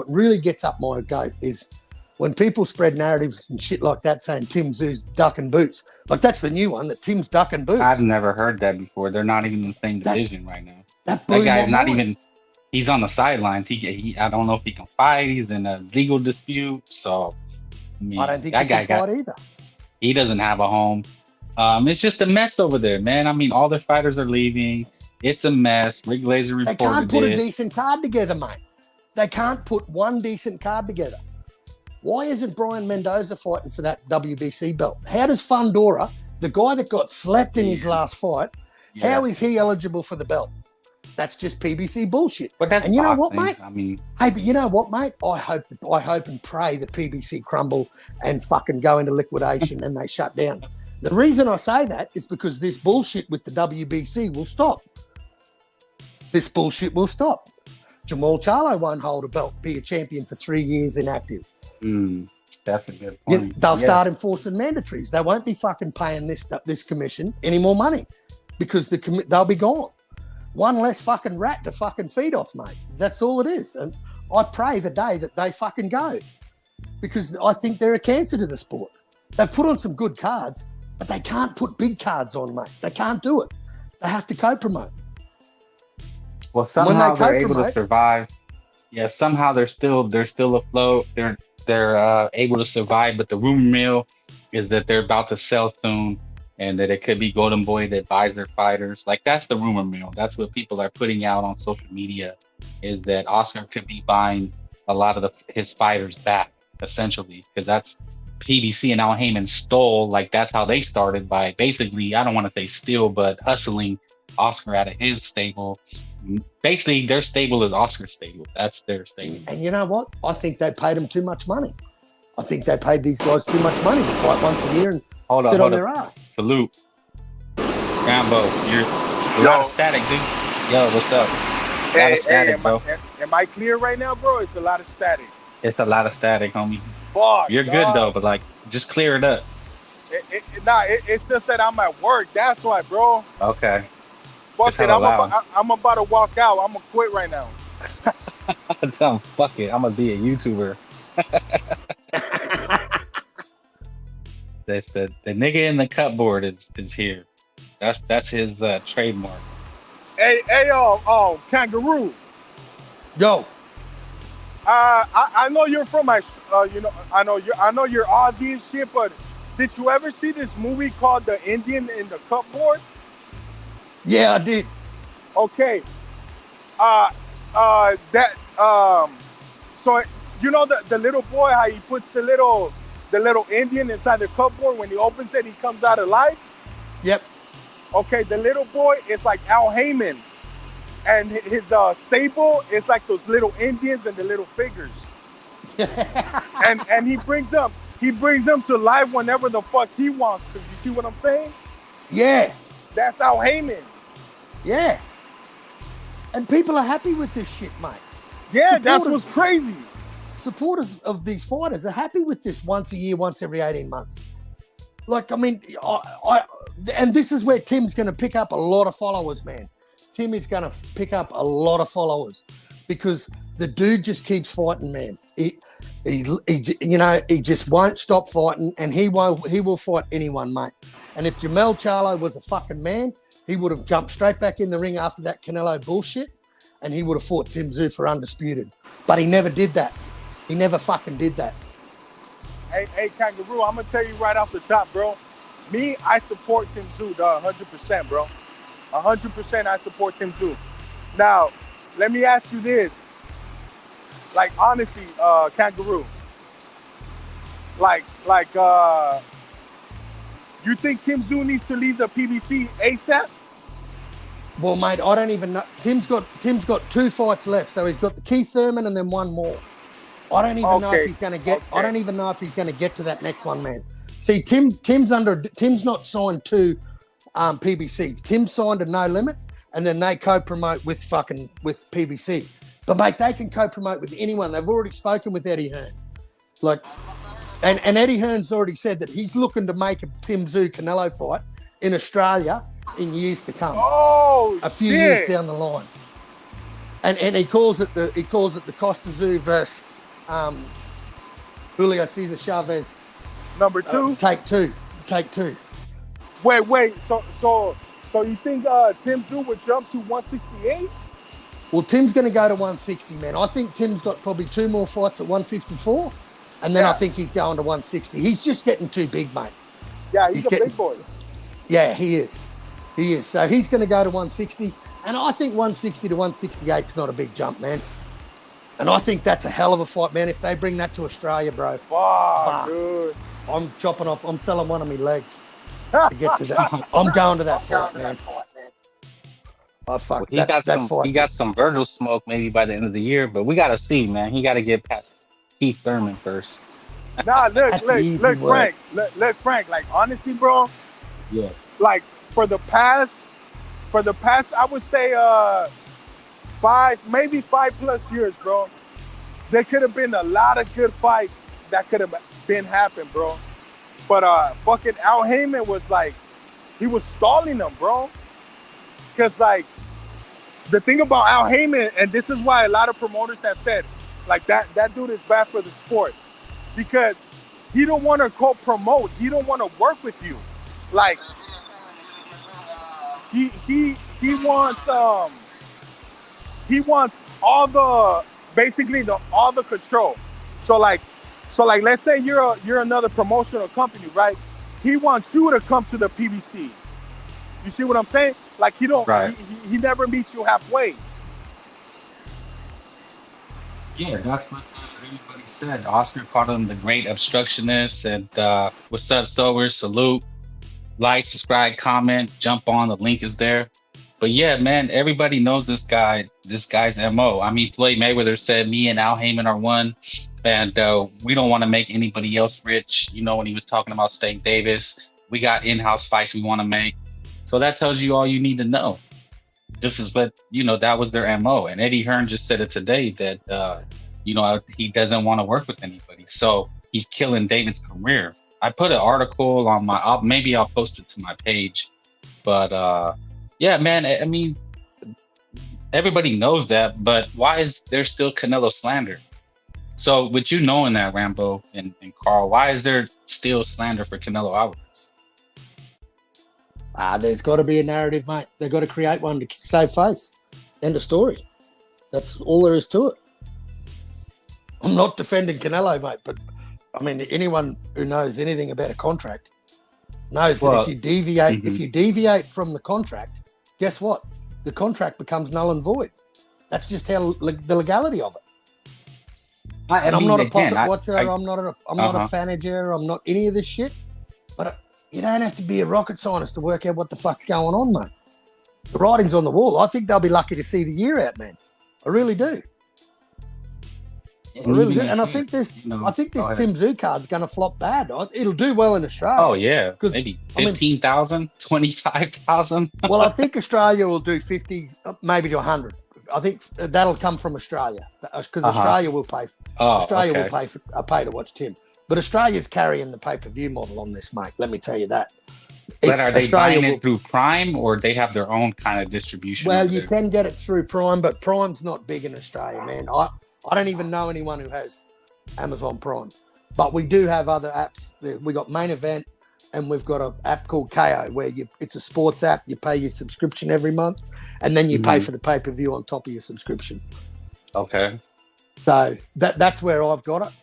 really gets up my goat is when people spread narratives and shit like that saying Tim Zoo's ducking boots, like that's the new one, that Tim's ducking boots. I've never heard that before. They're not even in the same division right now. That guy's not even. He's on the sidelines. He I don't know if he can fight. He's in a legal dispute. So I don't think that he can fight either. He doesn't have a home. It's just a mess over there, man. I mean, all their fighters are leaving. It's a mess. Rick Glazer reported They can't put a decent card together, mate. They can't put one decent card together. Why isn't Brian Mendoza fighting for that WBC belt? How does Fundora, the guy that got slapped in his last fight, how is he eligible for the belt? That's just PBC bullshit. But that's and you know boxing. what, mate? I mean, hey, but you know what, mate? I hope and pray that PBC crumble and fucking go into liquidation and they shut down. The reason I say that is because this bullshit with the WBC will stop. This bullshit will stop. Jamal Charlo won't hold a belt, be a champion for 3 years inactive. That's a good point. They'll start enforcing mandatories. They won't be fucking paying this commission any more money because they'll be gone. One less fucking rat to fucking feed off, mate. That's all it is. And I pray the day that they fucking go because I think they're a cancer to the sport. They've put on some good cards, but they can't put big cards on, mate. They can't do it. They have to co-promote. Well, somehow they're able to survive. Yeah, somehow they're still afloat. They're able to survive, but the rumor mill is that they're about to sell soon, and that it could be Golden Boy that buys their fighters. Like that's the rumor mill. That's what people are putting out on social media, is that Oscar could be buying a lot of his fighters back, essentially, because that's PBC and Al Haymon stole. Like that's how they started, by basically, I don't want to say steal, but hustling Oscar out of his stable. Basically, their stable is Oscar's stable. That's their stable. And you know what? I think they paid them too much money. I think they paid these guys too much money to fight once a year and sit on their ass. Salute. Rambo, you're a lot of static, dude. Yo, what's up? A lot of static, bro. Am I clear right now, bro? It's a lot of static. It's a lot of static, homie. Fuck, you're good, though, but, like, just clear it up. It's just that I'm at work. That's why, bro. Okay. Fuck it. I'm about to walk out. I'm going to quit right now. Tell him, fuck it. I'm going to be a YouTuber. They said the nigga in the cupboard is here. That's his trademark. Hey, Kangaroo. Yo. I know you're from I know you're Aussie and shit, but did you ever see this movie called The Indian in the Cupboard? Yeah, I did. Okay. So you know the little boy, how he puts the little Indian inside the cupboard, when he opens it, he comes out alive? Yep. Okay, the little boy is like Al Haymon. And his stable is like those little Indians and the little figures. and he brings them to life whenever the fuck he wants to. You see what I'm saying? Yeah. That's Al Haymon. Yeah. And people are happy with this shit, mate. Yeah, that's what's crazy. Supporters of these fighters are happy with this once a year, once every 18 months. Like, I mean, and this is where Tim's going to pick up a lot of followers, man. Tim is going to pick up a lot of followers because the dude just keeps fighting, man. He just won't stop fighting, and he will fight anyone, mate. And if Jamal Charlo was a fucking man, he would have jumped straight back in the ring after that Canelo bullshit, and he would have fought Tim Tszyu for undisputed. But he never did that. He never fucking did that. Hey, Kangaroo, I'm gonna tell you right off the top, bro. Me, I support Tim Tszyu, 100%, bro. 100% I support Tim Tszyu. Now, let me ask you this. Like, honestly, Kangaroo. You think Tim Tszyu needs to leave the PBC ASAP? Well, mate, I don't even know. Tim's got 2 fights left, so he's got the Keith Thurman and then one more. I don't even know if he's going to get. Okay. I don't even know if he's going to get to that next one, man. See, Tim's not signed to PBC. Tim signed a no limit, and then they co-promote with PBC. But mate, they can co-promote with anyone. They've already spoken with Eddie Hearn. And Eddie Hearn's already said that he's looking to make a Tim Tszyu Canelo fight in Australia in years to come. Oh, a few years down the line. And he calls it the Costa Tszyu versus Julio Cesar Chavez. Number 2. Take two. Wait. So you think Tim Tszyu would jump to 168? Well, Tim's going to go to 160, man. I think Tim's got probably 2 more fights at 154, and then I think he's going to 160. He's just getting too big, mate. Yeah, he's a big boy. Yeah, he is. So he's going to go to 160, and I think 160 to 168 is not a big jump, man. And I think that's a hell of a fight, man. If they bring that to Australia, bro. Fuck, dude. I'm selling one of my legs to get to that. I'm going to that fight, man. Oh, fuck. He got some Virgil smoke maybe by the end of the year, but we got to see, man. He got to get past Keith Thurman first. Nah, look, Frank. Look, Frank. Like, honestly, bro. Yeah. Like, for the past, I would say 5+ years, bro. There could have been a lot of good fights that could have been happened, bro. But fucking Al Haymon was like, he was stalling them, bro. Because, like, the thing about Al Haymon, and this is why a lot of promoters have said, like, that dude is bad for the sport. Because he don't want to co-promote. He don't want to work with you. Like, he wants all the control. So like let's say you're another promotional company, right? He wants you to come to the PBC. You see what I'm saying? Like, he he never meets you halfway. Yeah, that's what everybody said. Oscar called him the great obstructionist. And what's up, Sowers? Salute. Like, subscribe, comment, jump on. The link is there. But yeah, man, everybody knows this guy's MO. I mean, Floyd Mayweather said me and Al Haymon are one, and we don't want to make anybody else rich. You know, when he was talking about Steak Davis, we got in-house fights we want to make. So that tells you all you need to know. This is what, that was their MO. And Eddie Hearn just said it today that, he doesn't want to work with anybody. So he's killing David's career. I put an article on maybe I'll post it to my page. But yeah, man, I mean, everybody knows that. But why is there still Canelo slander? So with you knowing that, Rambo and Carl, why is there still slander for Canelo Alvarez? There's got to be a narrative, mate. They've got to create one to save face. End of story. That's all there is to it. I'm not defending Canelo, mate, but I mean, anyone who knows anything about a contract knows that if you deviate from the contract, guess what? The contract becomes null and void. That's just how the legality of it. I'm not a pocket watcher. I'm not a fanager. I'm not any of this shit. But you don't have to be a rocket scientist to work out what the fuck's going on, mate. The writing's on the wall. I think they'll be lucky to see the year out, man. I really do. I really do. And I think this Tim Tszyu card's going to flop bad. It'll do well in Australia. Oh, yeah. Maybe 15,000, 25,000. Well, I think Australia will do 50, maybe to 100. I think that'll come from Australia because Australia will pay. Will pay to watch Tim. But Australia's carrying the pay-per-view model on this, mate. Let me tell you that. But are they buying it through Prime, or they have their own kind of distribution? Well, you can get it through Prime, but Prime's not big in Australia, man. I don't even know anyone who has Amazon Prime. But we do have other apps. We got Main Event, and we've got an app called KO, where it's a sports app. You pay your subscription every month, and then you pay for the pay-per-view on top of your subscription. Okay. So that's where I've got it.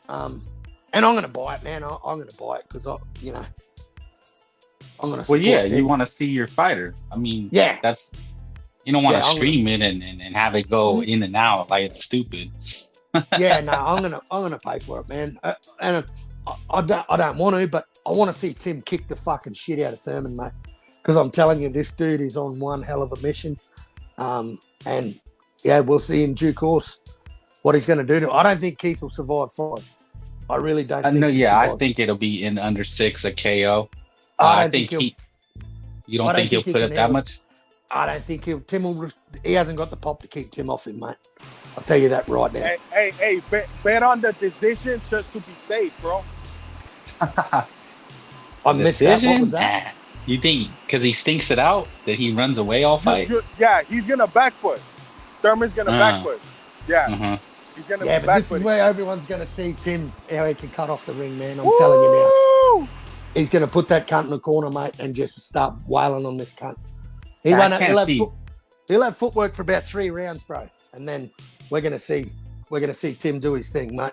And I'm going to buy it, man. I'm going to buy it because, I'm going to. Well, yeah, you want to see your fighter. I mean, that's you don't want to stream it and have it go in and out like it's stupid. Yeah, no, I'm gonna pay for it, man. And I don't want to, but I want to see Tim kick the fucking shit out of Thurman, mate. Because I'm telling you, this dude is on one hell of a mission. And yeah, we'll see in due course what he's going to do. I don't think Keith will survive 5. I really don't. I think it'll be in under 6 a KO. I think you don't think he'll put it that much? I don't think he hasn't got the pop to keep Tim off him, mate. I'll tell you that right now. Hey, bet on the decision just to be safe, bro. I missed that. What was that? You think because he stinks it out that he runs away all fight? Yeah, he's gonna back foot. Thurman's gonna back foot. Yeah. He's gonna Yeah, be but back this is with it. where everyone's going to see Tim, how he can cut off the ring, man. I'm telling you now. Woo! He's going to put that cunt in the corner, mate, and just start wailing on this cunt. He I won't have, can't see. he'll have footwork for about 3 rounds, bro. And then we're going to see Tim do his thing, mate.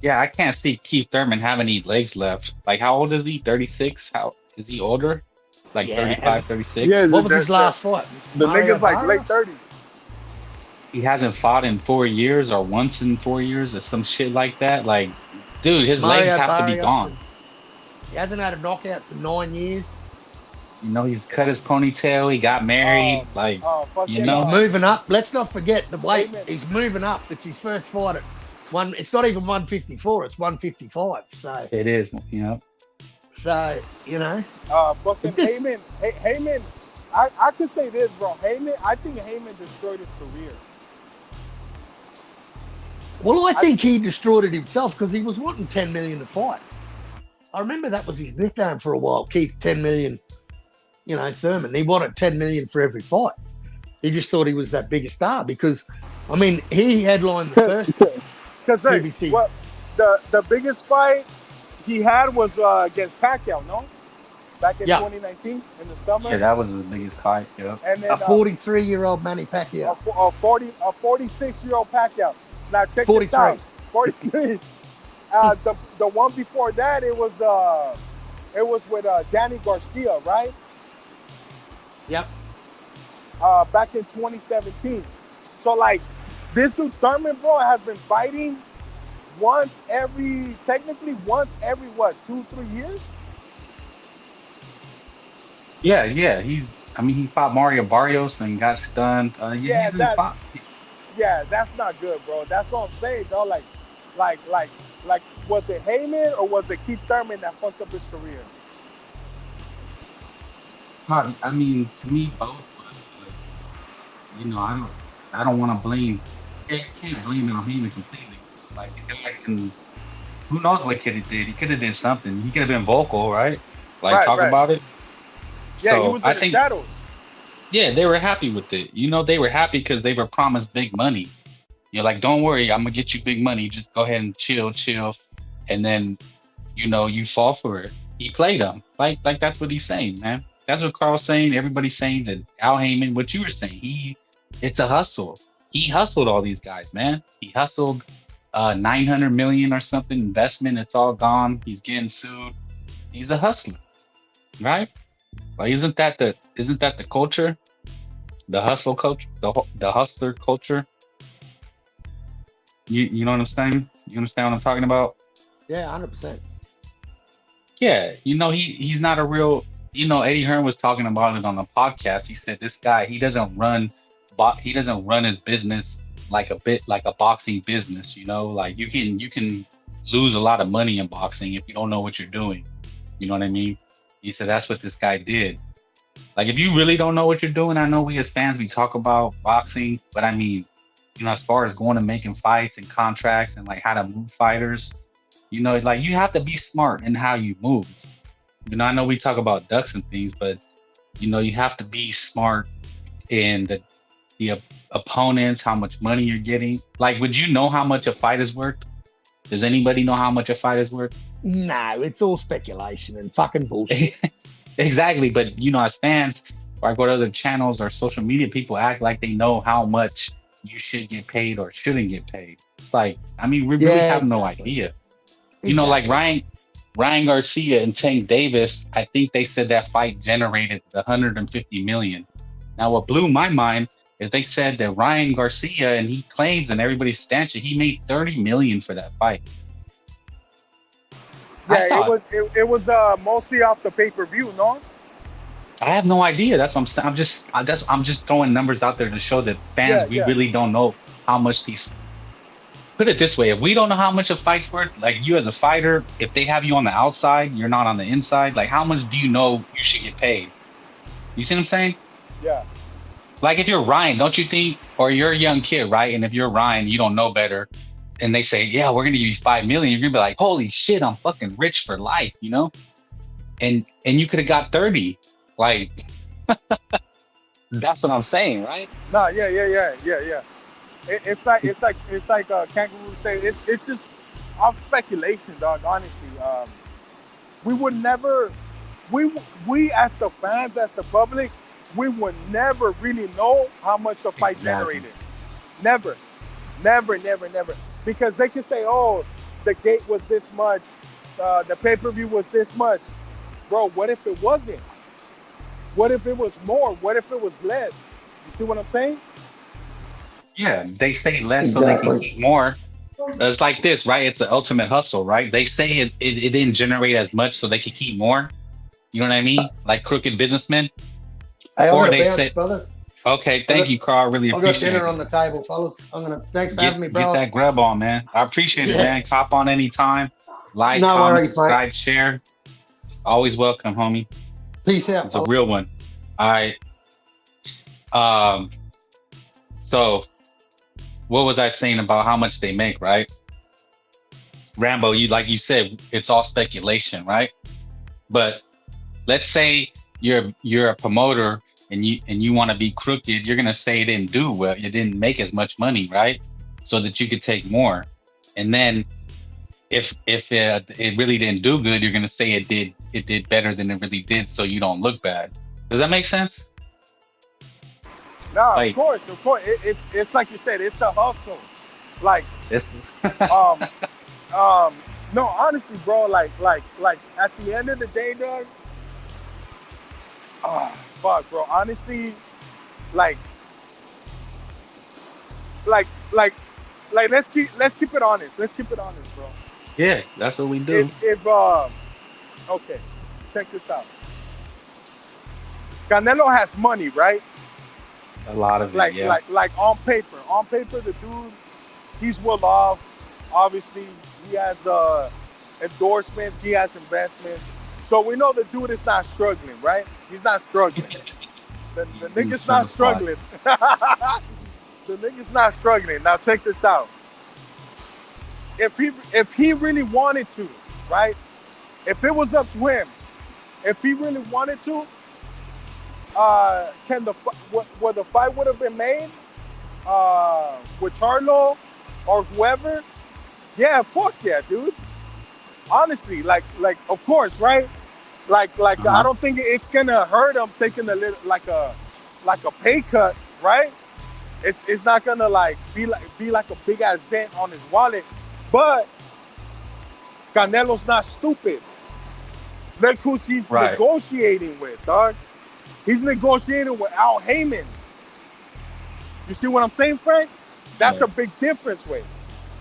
Yeah, I can't see Keith Thurman have any legs left. Like, how old is he? 36? How is he older? Like Yeah. 35, 36? Yeah, What was his last fight? The Mario nigga's like Barrios? late 30s. He hasn't fought in 4 years or once in 4 years or some shit like that. Like, dude, his legs Mario have to be Barrios, gone. He hasn't had a knockout for 9 years. You know, he's cut his ponytail. He got married. Like, Fucking, you know? He's moving up. Let's not forget the weight. Amen. He's moving up. It's his first fight at one. It's not even 154. It's 155. it is, you know. So you know. fucking This- Haymon. Haymon. I could say this, bro. Haymon. I think Haymon destroyed his career. Well, I think he destroyed it himself because he was wanting 10 million to fight. I remember that was his nickname for a while. Keith 10 million. You know, Thurman. He wanted 10 million for every fight. He just thought he was that big a star because, I mean, he headlined the first. Because PBC. what the biggest fight he had was against Pacquiao, no? Back in Yeah. 2019 in the summer. Yeah, that was the biggest fight. Yeah. And then A 43-year-old Manny Pacquiao. a 46-year-old Pacquiao. Now check 43. this out. 43. The one before that it was with Danny Garcia, right? Yep. Back in 2017. So like this dude Thurman, bro, has been fighting once every what, 2-3 years? Yeah. He fought Mario Barrios and got stunned. Yeah, He's that- fought. Yeah, that's not good, bro. That's what I'm saying, though. Like, was it Haymon or was it Keith Thurman that fucked up his career? I mean, to me, both. But, you know, I don't want to blame. I can't blame it on him completely. Like, the guy can. Who knows what could have did? He could have did something. He could have been vocal, right? Like Right, talk right. about it. Yeah, So, he was I in the think- shadows. Yeah, they were happy with it. You know, they were happy because they were promised big money. You're like, don't worry, I'm gonna get you big money. Just go ahead and chill, and then, you know, you fall for it. He played them. Like that's what he's saying, man. That's what Carl's saying. Everybody's saying that Al Haymon, what you were saying, it's a hustle. He hustled all these guys, man. He hustled 900 million or something investment. It's all gone. He's getting sued. He's a hustler, right? Like, isn't that the culture? The hustle culture, the hustler culture. You know what I'm saying? You understand what I'm talking about? Yeah, 100%. Yeah, you know he's not a real. You know, Eddie Hearn was talking about it on the podcast. He said this guy he doesn't run his business like a boxing business. You know, like you can lose a lot of money in boxing if you don't know what you're doing. You know what I mean? He said that's what this guy did. Like, if you really don't know what you're doing, I know we as fans, we talk about boxing, but I mean, you know, as far as going and making fights and contracts and like how to move fighters, you know, like you have to be smart in how you move. You know, I know we talk about ducks and things, but you know, you have to be smart in the opponents, how much money you're getting. Like, would you know how much a fight is worth? Does anybody know how much a fight is worth? No, it's all speculation and fucking bullshit. Exactly, but you know, as fans, or I go to other channels or social media, people act like they know how much you should get paid or shouldn't get paid. It's like, I mean, we really have no idea. You know, like Ryan Garcia and Tank Davis, I think they said that fight generated 150 million. Now, what blew my mind is they said that Ryan Garcia, and he claims, and everybody's stanchion, he made 30 million for that fight. Yeah, it was mostly off the pay-per-view, no? I have no idea. That's what I'm saying. I'm just throwing numbers out there to show that fans, we really don't know how much these. Put it this way: if we don't know how much a fight's worth, like you as a fighter, if they have you on the outside, you're not on the inside. Like, how much do you know you should get paid? You see what I'm saying? Yeah. Like, if you're Ryan, don't you think, or you're a young kid, right? And if you're Ryan, you don't know better, and they say, yeah, we're gonna give you 5 million, you're gonna be like, holy shit, I'm fucking rich for life, you know? And you could have got 30. Like, that's what I'm saying, right? No, yeah. It's like Kangaroo say. It's just off speculation, dog. Honestly, we would never, we as the fans, as the public, we would never really know how much the fight generated. Never, never, never, never. Because they can say, oh, the gate was this much, the pay-per-view was this much. Bro, what if it wasn't? What if it was more? What if it was less? You see what I'm saying? Yeah, they say less so they can keep more. It's like this, right? It's the ultimate hustle, right? They say it didn't generate as much so they could keep more. You know what I mean? Like crooked businessmen. Hey, I'm Or gonna they bounce, said, brothers. okay, thank you, Carl. I really I've got appreciate dinner it. on the table, fellas. Thanks for having me, Get bro. that grub on, man. I appreciate it, Yeah. man. Hop on anytime. Like, No comment, worries, mate. subscribe, share. Always welcome, homie. Peace out. It's a real one. All right. So what was I saying about how much they make, right? Rambo, like you said, it's all speculation, right? But let's say you're a promoter and you want to be crooked, you're gonna say it didn't do well, it didn't make as much money, right? So that you could take more. And then if it really didn't do good, you're gonna say it did better than it really did, so you don't look bad. Does that make sense? No, Like- of course. It's like you said, it's a hustle. Like, This no, honestly, bro, like at the end of the day, dog. Fuck, bro. Honestly, like, let's keep it honest. Let's keep it honest, bro. yeah, that's what we do. If okay, check this out. Canelo has money, right? A lot of it, yeah. Like on paper, the dude, he's well off. Obviously, he has endorsements, he has investments. So we know the dude is not struggling, right? He's not struggling. The nigga's not struggling. The nigga's not struggling. Now check this out. If he really wanted to, right? If it was up to him, if he really wanted to, where the fight would have been made with Charlo or whoever, yeah, fuck yeah, dude. Honestly, like of course, right? Like I don't think it's gonna hurt him taking a little like a pay cut, right? It's not gonna be like a big ass dent on his wallet, but Canelo's not stupid. Look who he's negotiating with, dog. He's negotiating with Haymon. You see what I'm saying, Frank? That's a big difference, way.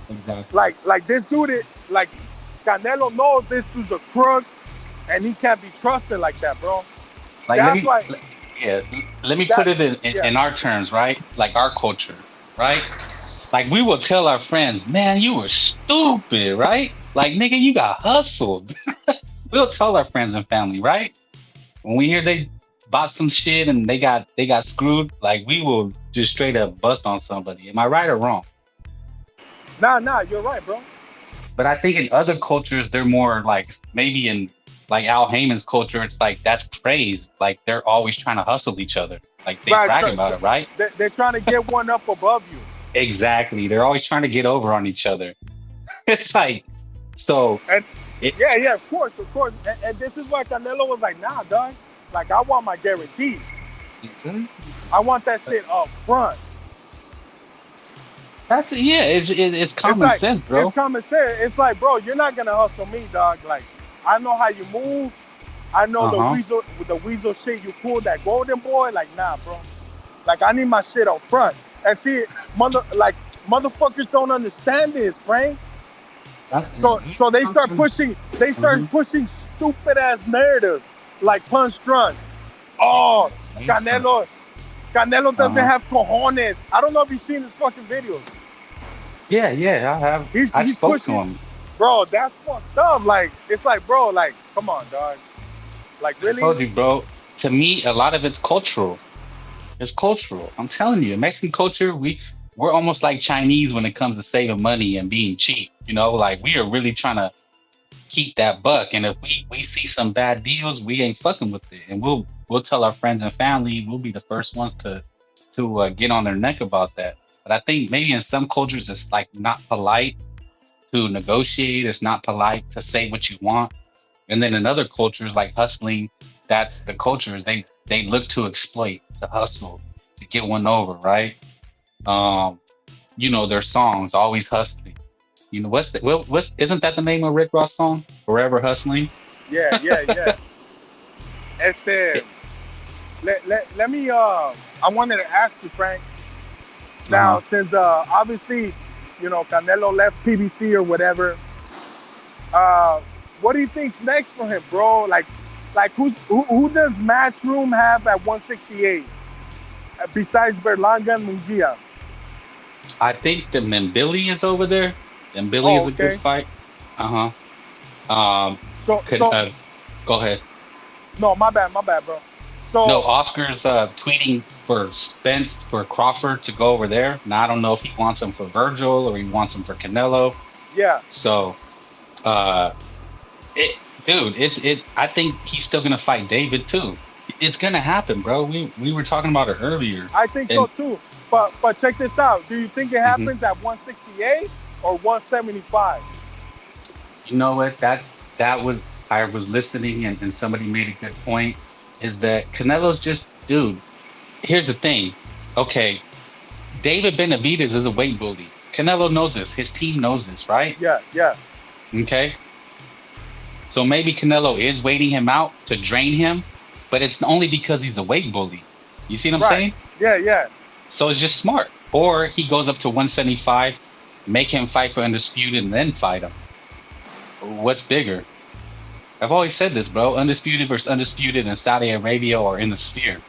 Exactly. Like this dude, like Canelo knows this dude's a crook, and he can't be trusted like that, bro. Like, That's why. let me put it in our terms, right? Like our culture, right? Like we will tell our friends, man, you were stupid, right? Like, nigga, you got hustled. We'll tell our friends and family, right? When we hear they bought some shit and they got screwed, like we will just straight up bust on somebody. Am I right or wrong? Nah, you're right, bro. But I think in other cultures, they're more like, maybe in like Al Heyman's culture, it's like that's praise. Like they're always trying to hustle each other. Like they brag about it, right? They're trying to get one up above you. Exactly. They're always trying to get over on each other. It's like, so. And yeah, of course. And this is why Canelo was like, nah, dog. Like, I want my guarantee. I want that shit up front. That's it's common sense, bro. It's common sense. It's like, bro, you're not gonna hustle me, dog. Like, I know how you move. I know the weasel shit you pull, that golden boy. Like, nah, bro. Like, I need my shit up front. And see, motherfuckers don't understand this, Frank. So they start pushing stupid ass narratives like punch drunk. Oh, Canelo doesn't have cojones. I don't know if you've seen his fucking videos. Yeah, I have. I spoke to him. Bro, that's fucked up. Like, it's like, bro, like, come on, dog. Like, really? I told you, bro. To me, a lot of it's cultural. It's cultural. I'm telling you, Mexican culture, we're almost like Chinese when it comes to saving money and being cheap. You know, like we are really trying to keep that buck. And if we see some bad deals, we ain't fucking with it. And we'll tell our friends and family. We'll be the first ones to get on their neck about that. But I think maybe in some cultures it's like not polite to negotiate. It's not polite to say what you want. And then in other cultures like hustling, that's the culture. They look to exploit, to hustle, to get one over, right? Their songs always hustling. What's isn't that the name of Rick Ross song? Forever Hustling. Yeah. Este, let me. I wanted to ask you, Frank. Now, since obviously, Canelo left PBC or whatever. What do you think's next for him, bro? Like who does Matchroom have at 168 besides Berlanga and Munguia? I think the Mbili is over there. Mbili is a good fight. So go ahead. No, my bad, bro. So no, Oscar's tweeting for Spence for Crawford to go over there. Now I don't know if he wants him for Virgil or he wants him for Canelo. Yeah. So, I think he's still gonna fight David too. It's gonna happen, bro. We were talking about it earlier. I think so too. But check this out. Do you think it happens at 168 or 175? You know what? That was, I was listening and somebody made a good point. Is that Canelo's just, dude. Here's the thing. Okay, David Benavidez is a weight bully. Canelo knows this. His team knows this, right? Yeah. Okay. So maybe Canelo is waiting him out to drain him, but it's only because he's a weight bully. You see what I'm saying? Yeah. So it's just smart. Or he goes up to 175, make him fight for Undisputed, and then fight him. What's bigger? I've always said this, bro. Undisputed versus Undisputed in Saudi Arabia or in the Sphere.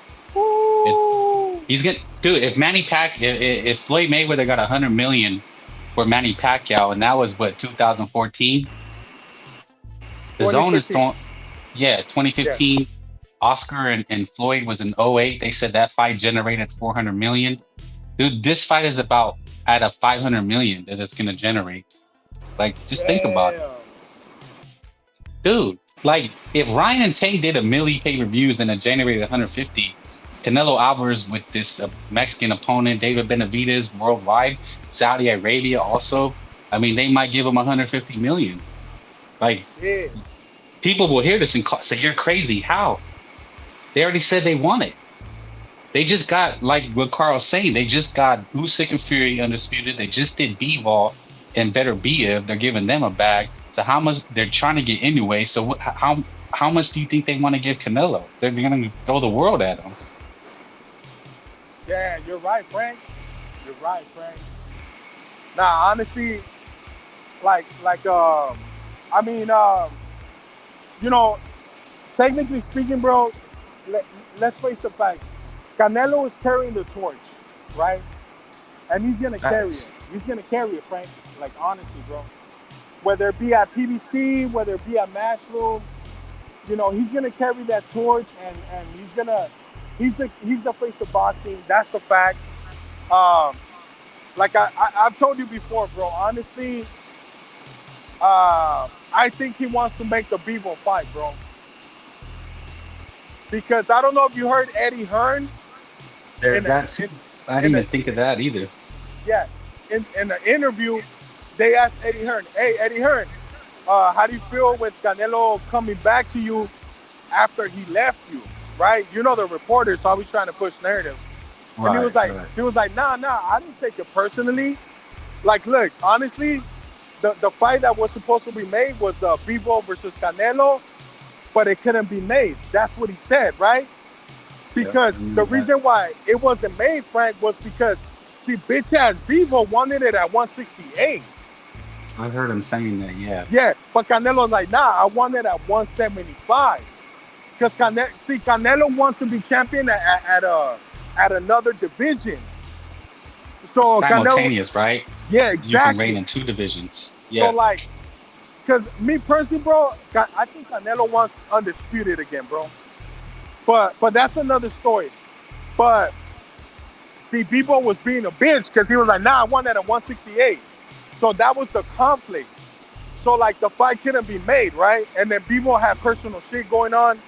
He's gonna, dude. If if Floyd Mayweather got $100 million for Manny Pacquiao, and that was what 2014. The zone is throwing. Yeah, 2015. Yeah. Oscar and Floyd was in 08. They said that fight generated $400 million. Dude, this fight is about at a $500 million that it's gonna generate. Like, just think about it, dude. Like, if Ryan and Tank did 1 million pay-per-views and it generated 150, Canelo Alvarez with this Mexican opponent, David Benavidez, worldwide, Saudi Arabia also, I mean, they might give him 150 million. Like, people will hear this and say, you're crazy. How? They already said they want it. They just got, like what Carl's saying, they just got Usyk and Fury Undisputed. They just did Bivol and Better Biev. They're giving them a bag. So how much they're trying to get anyway. So how much do you think they want to give Canelo? They're going to throw the world at him. Yeah, you're right, Frank. Nah, honestly, technically speaking, bro, let's face the fact. Canelo is carrying the torch, right? And he's going to carry it. He's going to carry it, Frank. Like, honestly, bro. Whether it be at PBC, whether it be at Matchroom, he's going to carry that torch and he's the face of boxing. That's the facts. Like I've told you before, bro, honestly, I think he wants to make the Bivol fight, bro. Because I don't know if you heard Eddie Hearn. I didn't even think of that either. Yeah. In the interview, they asked Eddie Hearn, hey, Eddie Hearn, how do you feel with Canelo coming back to you after he left you, right? The reporter's always trying to push narrative. Right, and he was like, nah, I didn't take it personally. Like, look, honestly, the fight that was supposed to be made was Bivol versus Canelo, but it couldn't be made. That's what he said, right? Because the reason why it wasn't made, Frank, was because, see, bitch-ass Bivol wanted it at 168. I heard him saying that, yeah. Yeah, but Canelo's like, nah, I want it at 175. Because Canelo wants to be champion at another division. So simultaneous, right? Yeah, exactly. You can reign in 2 divisions. Yeah. So, like, because me personally, bro, I think Canelo wants Undisputed again, bro. But that's another story. But, see, Bivol was being a bitch because he was like, nah, I want that at 168. So that was the conflict. So, like, the fight couldn't be made, right? And then Bivol had personal shit going on.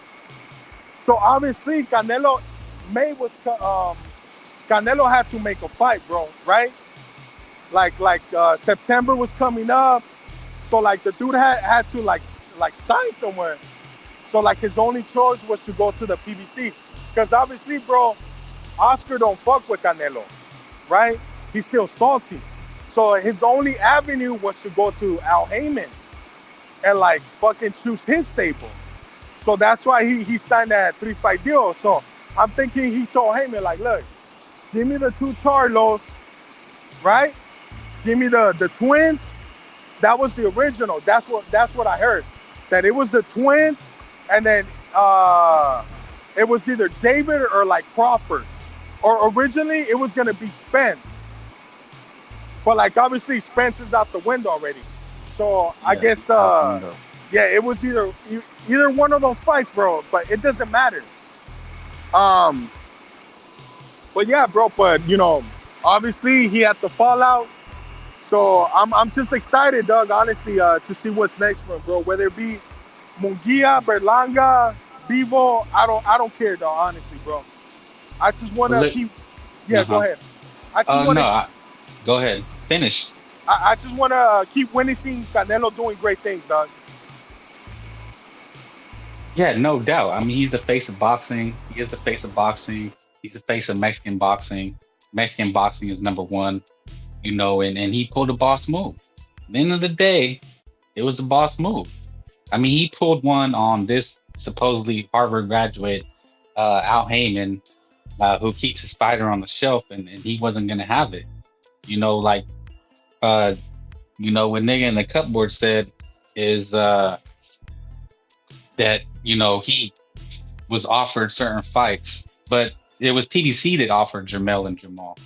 So, obviously, Canelo, May was Canelo had to make a fight, bro, right? Like September was coming up, so like the dude had to like sign somewhere. So like his only choice was to go to the PBC, because obviously, bro, Oscar don't fuck with Canelo, right? He's still salty. So his only avenue was to go to Al Haymon and like fucking choose his stable. So that's why he signed that 3-fight deal. So I'm thinking he told Haymon, like, look, give me the 2 Charlos, right? Give me the twins. That was the original. That's what I heard. That it was the twins, and then it was either David or like Crawford. Or originally it was gonna be Spence. But like obviously Spence is out the window already. So I guess yeah, it was either one of those fights, bro. But it doesn't matter. But yeah, bro. But you know, obviously he had the fallout. So I'm just excited, Doug. Honestly, to see what's next for him, bro. Whether it be Munguia, Berlanga, Vivo, I don't care, dog. Honestly, bro. I just want to keep. Yeah, go ahead. I just wanna, go ahead. Finish. I just want to keep witnessing Canelo doing great things, dog. Yeah, no doubt. I mean, he's the face of boxing. He is the face of boxing. He's the face of Mexican boxing. Mexican boxing is number one, you know, and he pulled a boss move. At the end of the day, it was a boss move. I mean, he pulled one on this supposedly Harvard graduate, Al Haymon, who keeps his fighter on the shelf, and he wasn't going to have it. You know, like, you know, what nigga in the cupboard said is that, you know, he was offered certain fights, but it was PBC that offered Jamel and Jamal.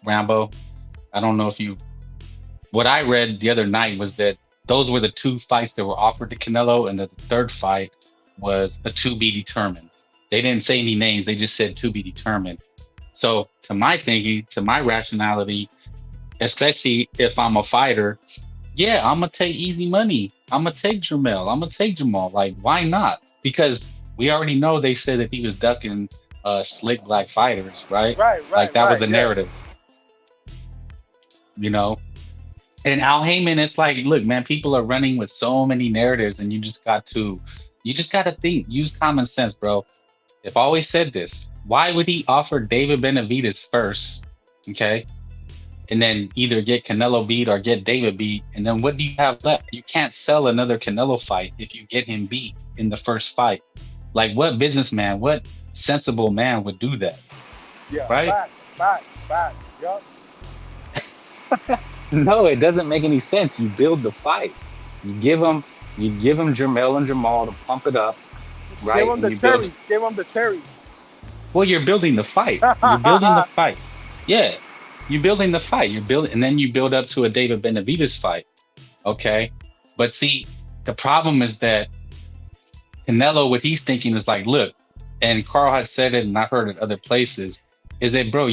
Rambo, I don't know if you, what I read the other night was that those were the 2 fights that were offered to Canelo, and the third fight was a to be determined. They didn't say any names, they just said to be determined. So to my thinking, to my rationality, especially if I'm a fighter, yeah, I'm gonna take easy money. I'm gonna take Jamel. I'm gonna take Jamal. Like, why not? Because we already know they said that he was ducking slick black fighters, right? Right. Like that was the narrative, you know. And Al Haymon, it's like, look, man, people are running with so many narratives, and you just got to think, use common sense, bro. I've always said this. Why would he offer David Benavidez first, okay? And then either get Canelo beat or get David beat, and then what do you have left? You can't sell another Canelo fight if you get him beat in the first fight. Like, what businessman, what sensible man would do that? Yeah, right? Back, yup. No, it doesn't make any sense. You build the fight. You give them Jamel and Jamal to pump it up, right? Give them the cherries. Well, you're building the fight. You're building the fight. Yeah, you're building the fight. And then you build up to a David Benavidez fight. Okay, but see, the problem is that Canelo, what he's thinking is like, look, and Carl had said it, and I've heard it other places, is that, bro,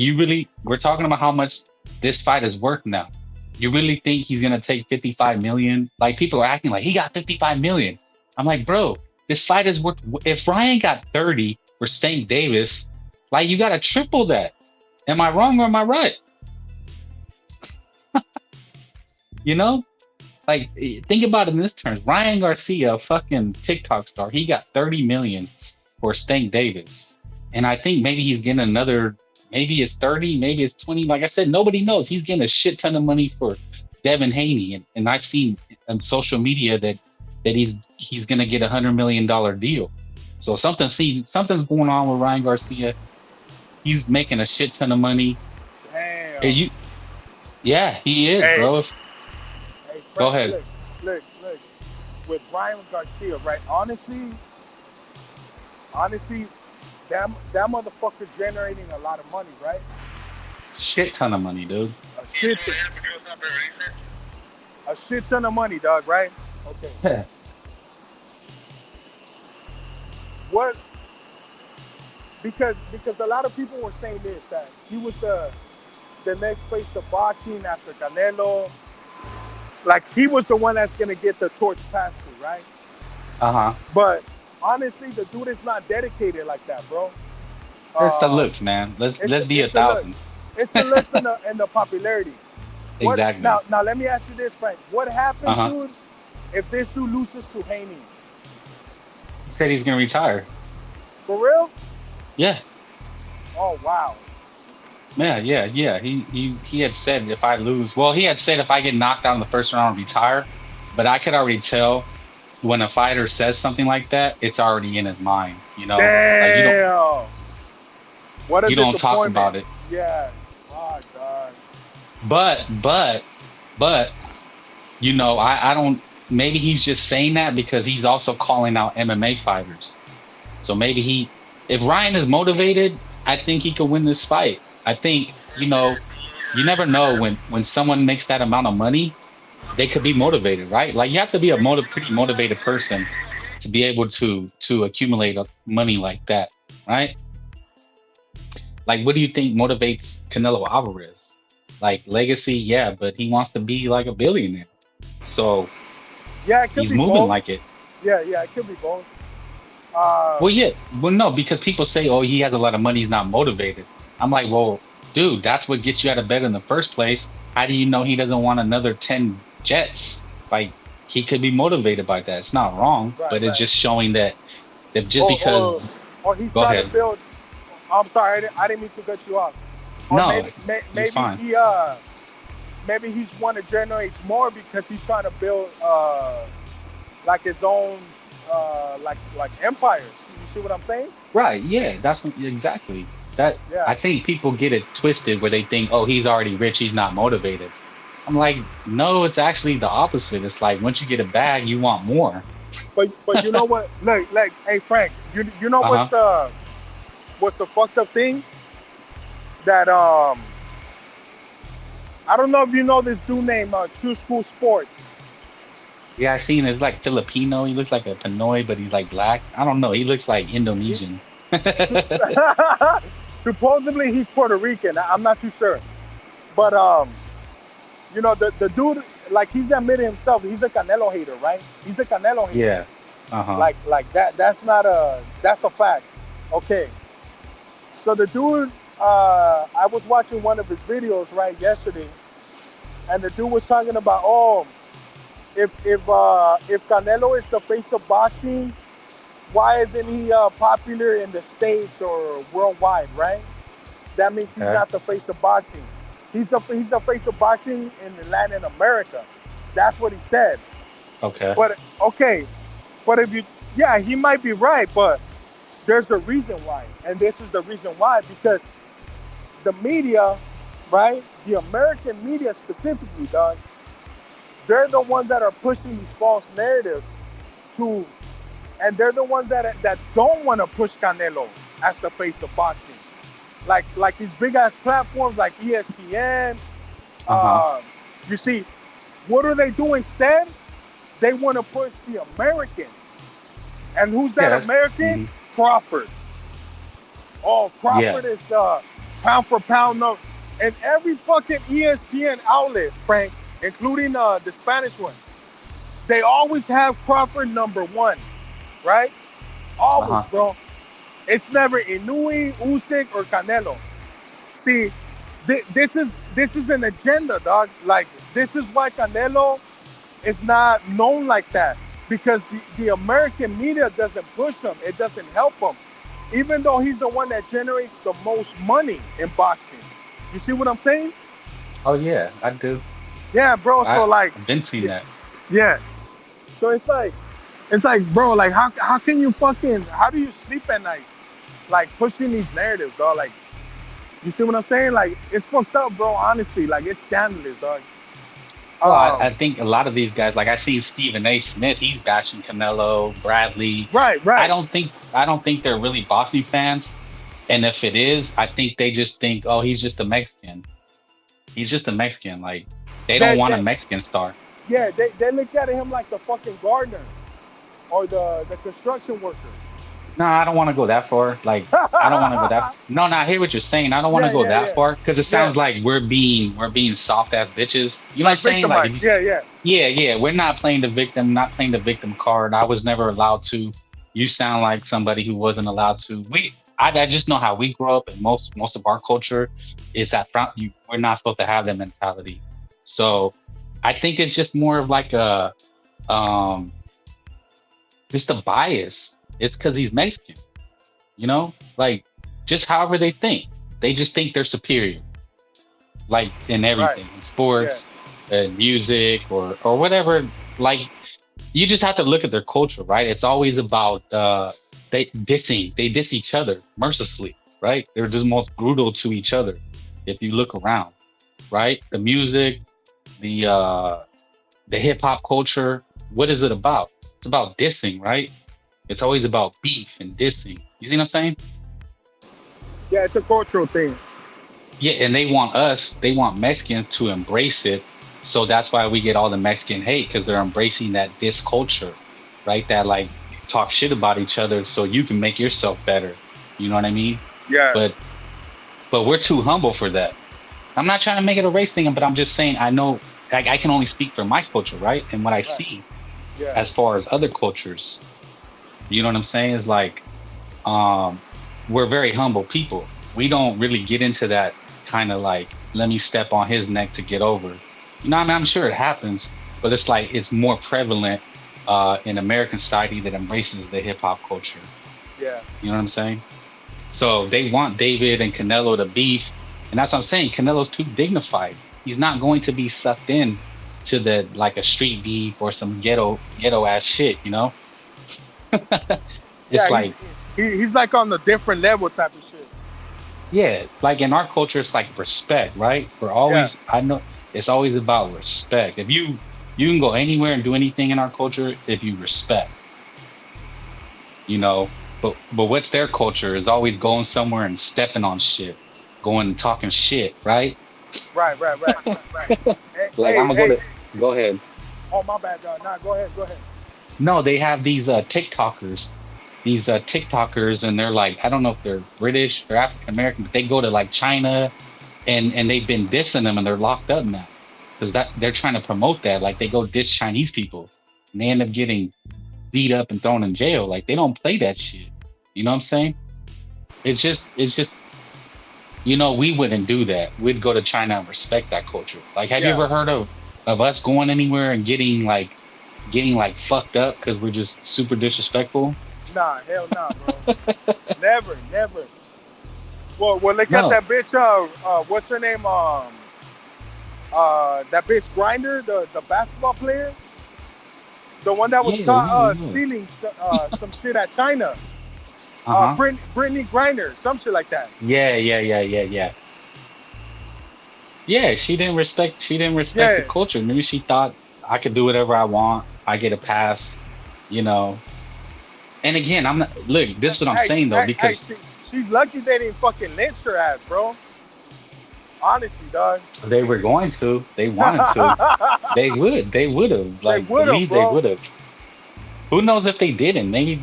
we're talking about how much this fight is worth now. You really think he's gonna take 55 million? Like, people are acting like he got 55 million. I'm like, bro, this fight is worth. If Ryan got 30 for St. Davis, like, you gotta triple that. Am I wrong or am I right? You know, like, think about it in this terms. Ryan Garcia, a fucking TikTok star, he got 30 million for Stank Davis, and I think maybe he's getting another. Maybe it's 30, maybe it's 20. Like I said, nobody knows. He's getting a shit ton of money for Devin Haney. And I've seen on social media that he's going to get $100 million deal. So something's going on with Ryan Garcia. He's making a shit ton of money. Damn. Yeah, he is, bro. Hey, go ahead. Look. With Ryan Garcia, right? Honestly, that motherfucker's generating a lot of money, right? Shit ton of money, dude. A shit ton of money, dog, right? Okay. What? Because a lot of people were saying this, that he was the next face of boxing after Canelo. Like, he was the one that's gonna get the torch passed to, right? Uh-huh. But honestly, the dude is not dedicated like that, bro. It's the looks, man. Let's be it's the look. 1,000. It's the looks and the popularity. Exactly. Now let me ask you this, Frank. What happens, Uh-huh. dude, if this dude loses to Haymon? He said he's gonna retire. For real? Yeah. Oh wow. Yeah. He had said if I lose, well, he had said if I get knocked out in the first round, I'll retire. But I could already tell when a fighter says something like that, it's already in his mind. You know, Damn. What a you don't talk disappointment. about it. Yeah. Oh God. But you know, I don't. Maybe he's just saying that because he's also calling out MMA fighters. So maybe if Ryan is motivated, I think he could win this fight. I think, you know, you never know when someone makes that amount of money, they could be motivated, right? Like you have to be a pretty motivated person to be able to accumulate money like that, right? Like, what do you think motivates Canelo Alvarez? Like legacy, yeah, but he wants to be like a billionaire. So Yeah, it could he's be moving both. like it. Yeah, it could be both. Well, no, because people say, oh, he has a lot of money, he's not motivated. I'm like, well, dude, that's what gets you out of bed in the first place. How do you know he doesn't want another 10 jets? Like, he could be motivated by that. It's not wrong, but it's just showing that just because. Or he's Go trying ahead. to build. I'm sorry, I didn't mean to cut you off. Or No, maybe fine. maybe he's want to generate more because he's trying to build like his own like empires. You see what I'm saying? Right, yeah, that's exactly. That Yeah. I think people get it twisted where they think, oh, he's already rich, he's not motivated. I'm like, no, it's actually the opposite. It's like once you get a bag, you want more. But you know what? Like, hey Frank, you know what's the fucked up thing? That I don't know if you know this dude named True School Sports. Yeah, I seen it's like Filipino. He looks like a Pinoy, but he's like black. I don't know. He looks like Indonesian. Supposedly he's Puerto Rican. I'm not too sure, but you know the dude, like he's admitted himself, he's a Canelo hater, right? He's a Canelo hater. Yeah. Uh-huh. Like that. That's a fact. Okay. So the dude, I was watching one of his videos right yesterday, and the dude was talking about, oh, if Canelo is the face of boxing, why isn't he popular in the States or worldwide, right? That means he's not the face of boxing. He's the face of boxing in Latin America. That's what he said. Okay. But if you, he might be right, but there's a reason why, and this is the reason why, because the media, right? The American media specifically, dog, they're the ones that are pushing these false narratives and they're the ones that don't want to push Canelo as the face of boxing. Like these big ass platforms like ESPN. You see, what do they do instead? They want to push the American. And who's that American? Crawford. Oh, Crawford is pound for pound. No, and every fucking ESPN outlet, Frank, including the Spanish one, they always have Crawford #1, right? Always, bro. It's never Inouye, Usyk, or Canelo. See, this is an agenda, dog. Like, this is why Canelo is not known like that, because the American media doesn't push him. It doesn't help him, even though he's the one that generates the most money in boxing. You see what I'm saying? Oh yeah, I do. Yeah, bro. So like, I've been seeing that. Yeah. So it's like, bro, like how can you how do you sleep at night? Like pushing these narratives, dog. Like, you see what I'm saying? Like, it's fucked up, bro. Honestly, like, it's scandalous, dog. Oh, I think a lot of these guys, like I see Stephen A. Smith, he's bashing Canelo, Bradley. Right. I don't think they're really boxing fans. And if it is, I think they just think, oh, he's just a Mexican. He's just a Mexican. Like, they don't want a Mexican star. Yeah, they look at him like the fucking gardener or the construction worker. No, I don't want to go that far. Like, I don't want to go that. No, I hear what you're saying. I don't want to go that far because it sounds like we're being soft ass bitches. You know what I'm saying? Like, yeah. We're not playing the victim card. I was never allowed to. You sound like somebody who wasn't allowed to. I just know how we grew up, and most of our culture is that we're not supposed to have that mentality. So I think it's just more of like a just a bias. It's because he's Mexican, you know, like just however they think. They just think they're superior, like in everything, in sports, music, or whatever. Like you just have to look at their culture, right? It's always about they diss each other mercilessly, right? They're just most brutal to each other. If you look around, right? The music, the hip hop culture, what is it about? It's about dissing, right? It's always about beef and dissing. You see what I'm saying? Yeah, it's a cultural thing. Yeah, and they want Mexicans to embrace it. So that's why we get all the Mexican hate, because they're embracing that diss culture, right? That like talk shit about each other so you can make yourself better. You know what I mean? Yeah. But we're too humble for that. I'm not trying to make it a race thing, but I'm just saying I know I can only speak for my culture, right? And what I see as far as other cultures. You know what I'm saying? Is like we're very humble people. We don't really get into that kind of like, let me step on his neck to get over. You know, I mean, I'm sure it happens, but it's like it's more prevalent in American society that embraces the hip hop culture. Yeah. You know what I'm saying? So they want David and Canelo to beef, and that's what I'm saying. Canelo's too dignified. He's not going to be sucked in to the like a street beef or some ghetto ass shit. You know? It's like he's like on the different level type of shit. Yeah, like in our culture, it's like respect, right? We're always, I know, it's always about respect. If you can go anywhere and do anything in our culture if you respect, you know. But what's their culture is always going somewhere and stepping on shit, going and talking shit, right? Right. Like I'm gonna go ahead. Oh my bad, nah, go ahead. No, they have these TikTokers. And they're like, I don't know if they're British or African American, but they go to like China and they've been dissing them and they're locked up now because they're trying to promote that. Like they go diss Chinese people and they end up getting beat up and thrown in jail. Like they don't play that shit. You know what I'm saying? It's just, you know, we wouldn't do that. We'd go to China and respect that culture. Like, have you ever heard of us going anywhere and getting like fucked up because we're just super disrespectful? Nah, hell nah, bro. Never. Well, look at that bitch. What's her name? That bitch Grinder, the basketball player, the one that was caught stealing some shit at China. Brittany Griner, some shit like that. Yeah. Yeah, she didn't respect the culture. Maybe she thought I could do whatever I want. I get a pass, you know. And again, I'm not. Look, this is what I'm saying though, because she's lucky they didn't fucking lynch her ass, bro. Honestly, dog. They were going to. They wanted to. They would. They would have. Like, they would have. Who knows if they didn't? Maybe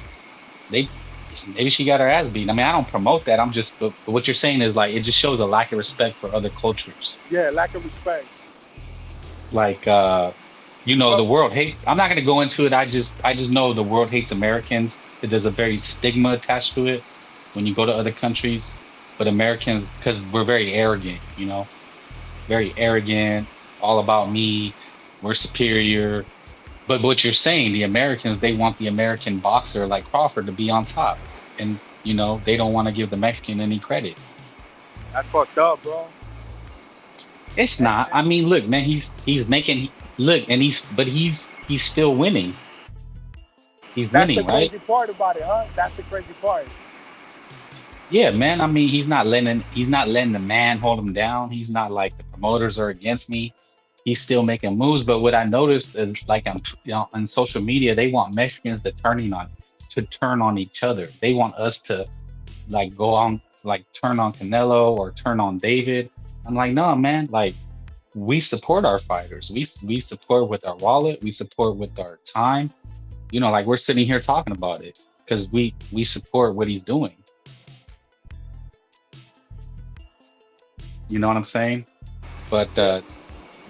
she got her ass beat. I mean, I don't promote that. I'm just. But what you're saying is like it just shows a lack of respect for other cultures. Yeah, lack of respect. Like, you know, the world hate. I'm not gonna go into it. I just know the world hates Americans. There's a very stigma attached to it when you go to other countries. But Americans, because we're very arrogant, you know, very arrogant, all about me. We're superior. But what you're saying, the Americans, they want the American boxer like Crawford to be on top, and you know they don't want to give the Mexican any credit. That's fucked up, bro. It's not. I mean, look, man, he's making. Look, and he's still winning. He's winning, right? That's the crazy part about it, huh? That's the crazy part. Yeah, man. I mean, he's not letting the man hold him down. He's not like the promoters are against me. He's still making moves. But what I noticed is like on social media, they want Mexicans to turn on each other. They want us to like go on, like turn on Canelo or turn on David. I'm like, no, man, like, we support our fighters. We support with our wallet. We support with our time. You know, like we're sitting here talking about it because we support what he's doing. You know what I'm saying? But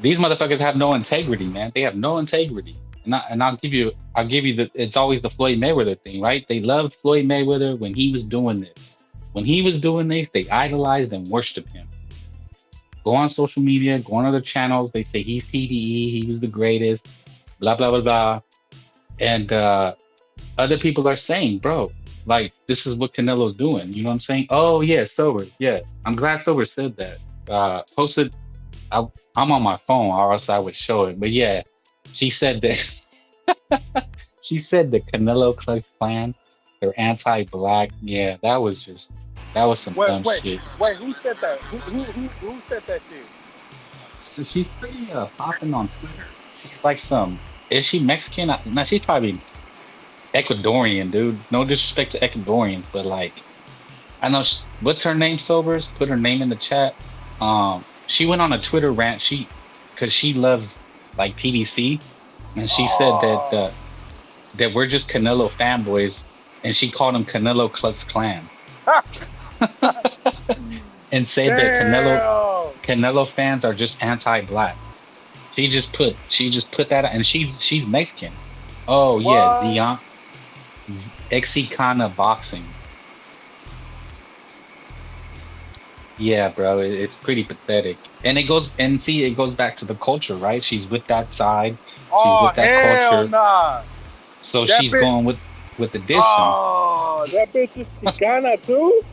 these motherfuckers have no integrity, man. They have no integrity. And I'll give you it's always the Floyd Mayweather thing, right? They loved Floyd Mayweather when he was doing this, When he was doing this, they idolized and worshiped him. Go on social media, go on other channels. They say he's TDE, he was the greatest, blah, blah, blah, blah. And other people are saying, bro, like, this is what Canelo's doing. You know what I'm saying? Oh, yeah, Sobers. Yeah. I'm glad Sobers said that. Posted, I'm on my phone, or else I would show it. But yeah, she said that, she said the Canelo Clutch Clan, they're anti-black. Yeah, that was some dumb shit. Wait, who said that? Who said that shit? So she's pretty popping on Twitter. She's like is she Mexican? No, she's probably Ecuadorian, dude. No disrespect to Ecuadorians, but like, I know what's her name, Sobers? Put her name in the chat. She went on a Twitter rant. Cause she loves like PBC, and she said that we're just Canelo fanboys, and she called him Canelo Klux Klan. And said that Canelo fans are just anti-black. She just put that, and she's Mexican. Oh what? Yeah, Exicana boxing. Yeah, bro, it's pretty pathetic. And it goes back to the culture, right? She's with that side. She's with that culture. Nah. So that she's going with the dissing. Oh, that bitch is Chicana too?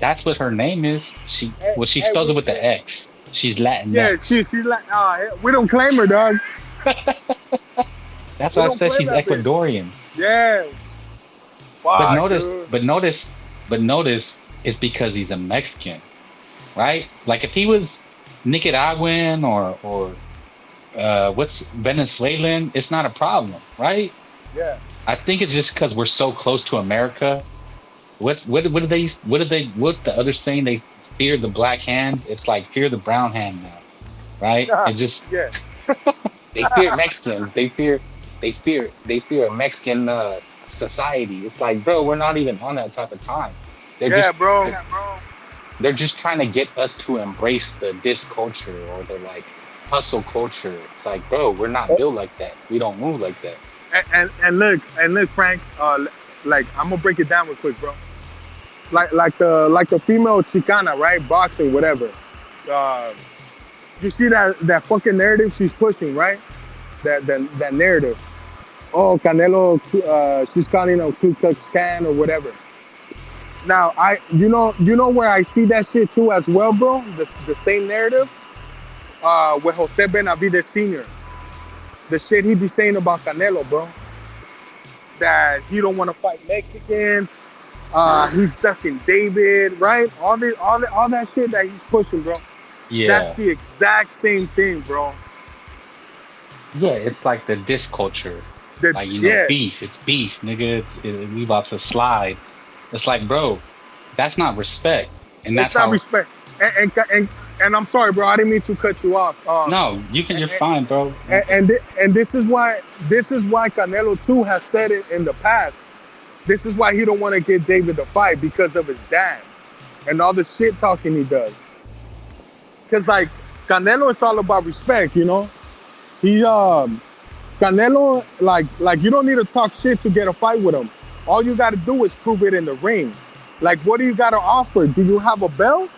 That's what her name is. She spells it with the X. She's Latin. Yeah, she's like, we don't claim her, dog. That's why I said she's Ecuadorian. Bitch. Yeah. Wow, but notice it's because he's a Mexican, right? Like if he was Nicaraguan or what's Venezuelan, it's not a problem, right? Yeah. I think it's just because we're so close to America. What the other saying? They fear the black hand. It's like fear the brown hand now, right? It just they fear Mexicans. They fear a Mexican society. It's like, bro, we're not even on that type of time. Bro. They're just trying to get us to embrace the diss culture or the like hustle culture. It's like, bro, we're not built like that. We don't move like that. And look, Frank. Like I'm gonna break it down real quick, bro. Like the female Chicana, right? Boxing, whatever. You see that fucking narrative she's pushing, right? That narrative. Oh, Canelo, she's calling a Ku Klux Klan or whatever. Now you know where I see that shit too as well, bro. The same narrative. With Jose Benavidez Sr. The shit he be saying about Canelo, bro. That he don't want to fight Mexicans. He's ducking David, right? All that shit that he's pushing, bro. Yeah. That's the exact same thing, bro. Yeah, it's like the diss culture. Beef. It's beef, nigga. We about to slide. It's like, bro, that's not respect. And that's not respect. And I'm sorry, bro. I didn't mean to cut you off. No, you're fine, bro. And this is why Canelo too has said it in the past. This is why he don't want to get David a fight, because of his dad and all the shit talking he does. Cause like Canelo is all about respect, you know. Canelo like you don't need to talk shit to get a fight with him. All you got to do is prove it in the ring. Like, what do you got to offer? Do you have a belt?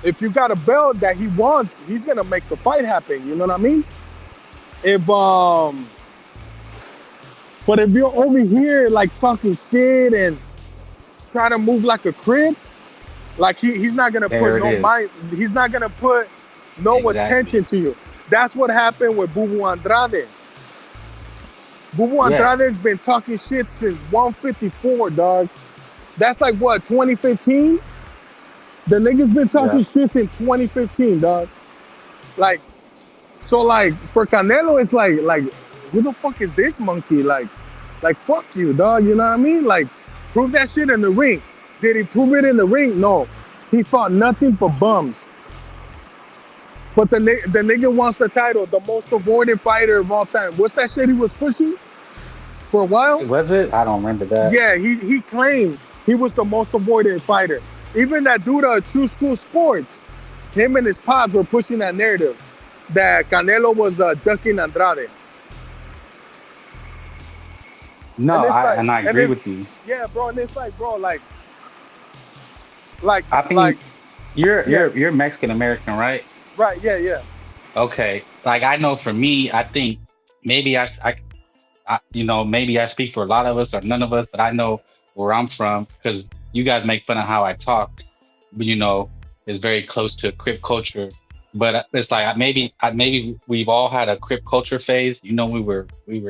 If you got a belt that he wants, he's gonna make the fight happen. You know what I mean? But if you're over here like talking shit and trying to move like a crib, like he's not gonna put no mind. He's not gonna put no attention to you. That's what happened with Bubu Andrade. Bubu Andrade's been talking shit since 154, dog. That's like what, 2015? The nigga's been talking shit in 2015, dog. Like, so like for Canelo, it's like who the fuck is this monkey? Like fuck you, dog. You know what I mean? Like, prove that shit in the ring. Did he prove it in the ring? No. He fought nothing but bums. But the nigga wants the title, the most avoided fighter of all time. What's that shit he was pushing for a while? Was it? I don't remember that. Yeah, he claimed he was the most avoided fighter. Even that dude at True School Sports, him and his pops were pushing that narrative that Canelo was ducking Andrade. No, I agree with you. Yeah, bro, and it's like, bro, like Like, I think like, you're yeah, you're Mexican American, right? right, yeah, yeah. Okay. Like I know for me, I think maybe maybe I speak for a lot of us or none of us, but I know where I'm from because you guys make fun of how I talk, but is very close to Crip culture. But it's like maybe we've all had a Crip culture phase. We were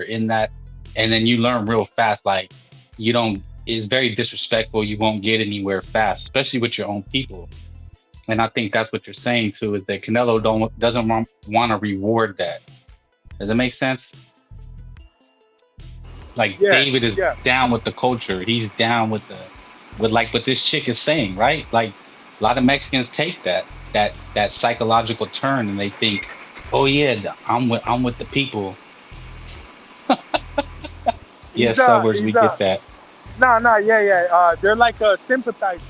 in that, and then you learn real fast. Like you don't. It's very disrespectful. You won't get anywhere fast, especially with your own people. And I think that's what you're saying too. Is that Canelo doesn't want to reward that. Does that make sense? Like Yeah, David is yeah. down with the culture. He's down with like what this chick is saying, right? Like a lot of Mexicans take that psychological turn and they think, oh yeah, I'm with the people. Yeah, suburbs, we get that. Nah, yeah. They're like sympathizers.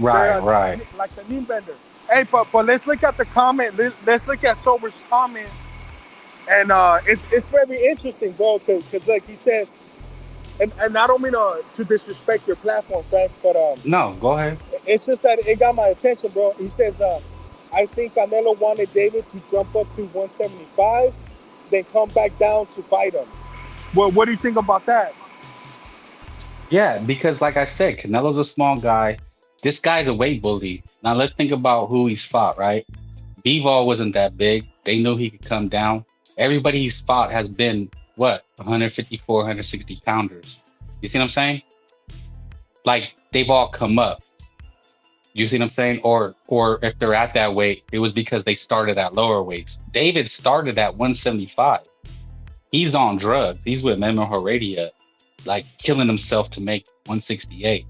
Right, They're right. like the knee bender. Hey, but let's look at the comment. Let's look at Sober's comment, and it's very interesting, bro, because like he says, and I don't mean to disrespect your platform, Frank, but No, go ahead. it's just that it got my attention, bro. He says, I think Canelo wanted David to jump up to 175, then come back down to fight him. Well, what do you think about that? Yeah, because like I said, Canelo's a small guy. This guy's a weight bully. Now let's think about who he's fought, right? Bivol wasn't that big. They knew he could come down. Everybody he's fought has been, 154, 160 pounders. You see what I'm saying? Like, they've all come up. You see what I'm saying? Or if they're at that weight, it was because they started at lower weights. David started at 175. He's on drugs. He's with Memo Heredia, like killing himself to make 168.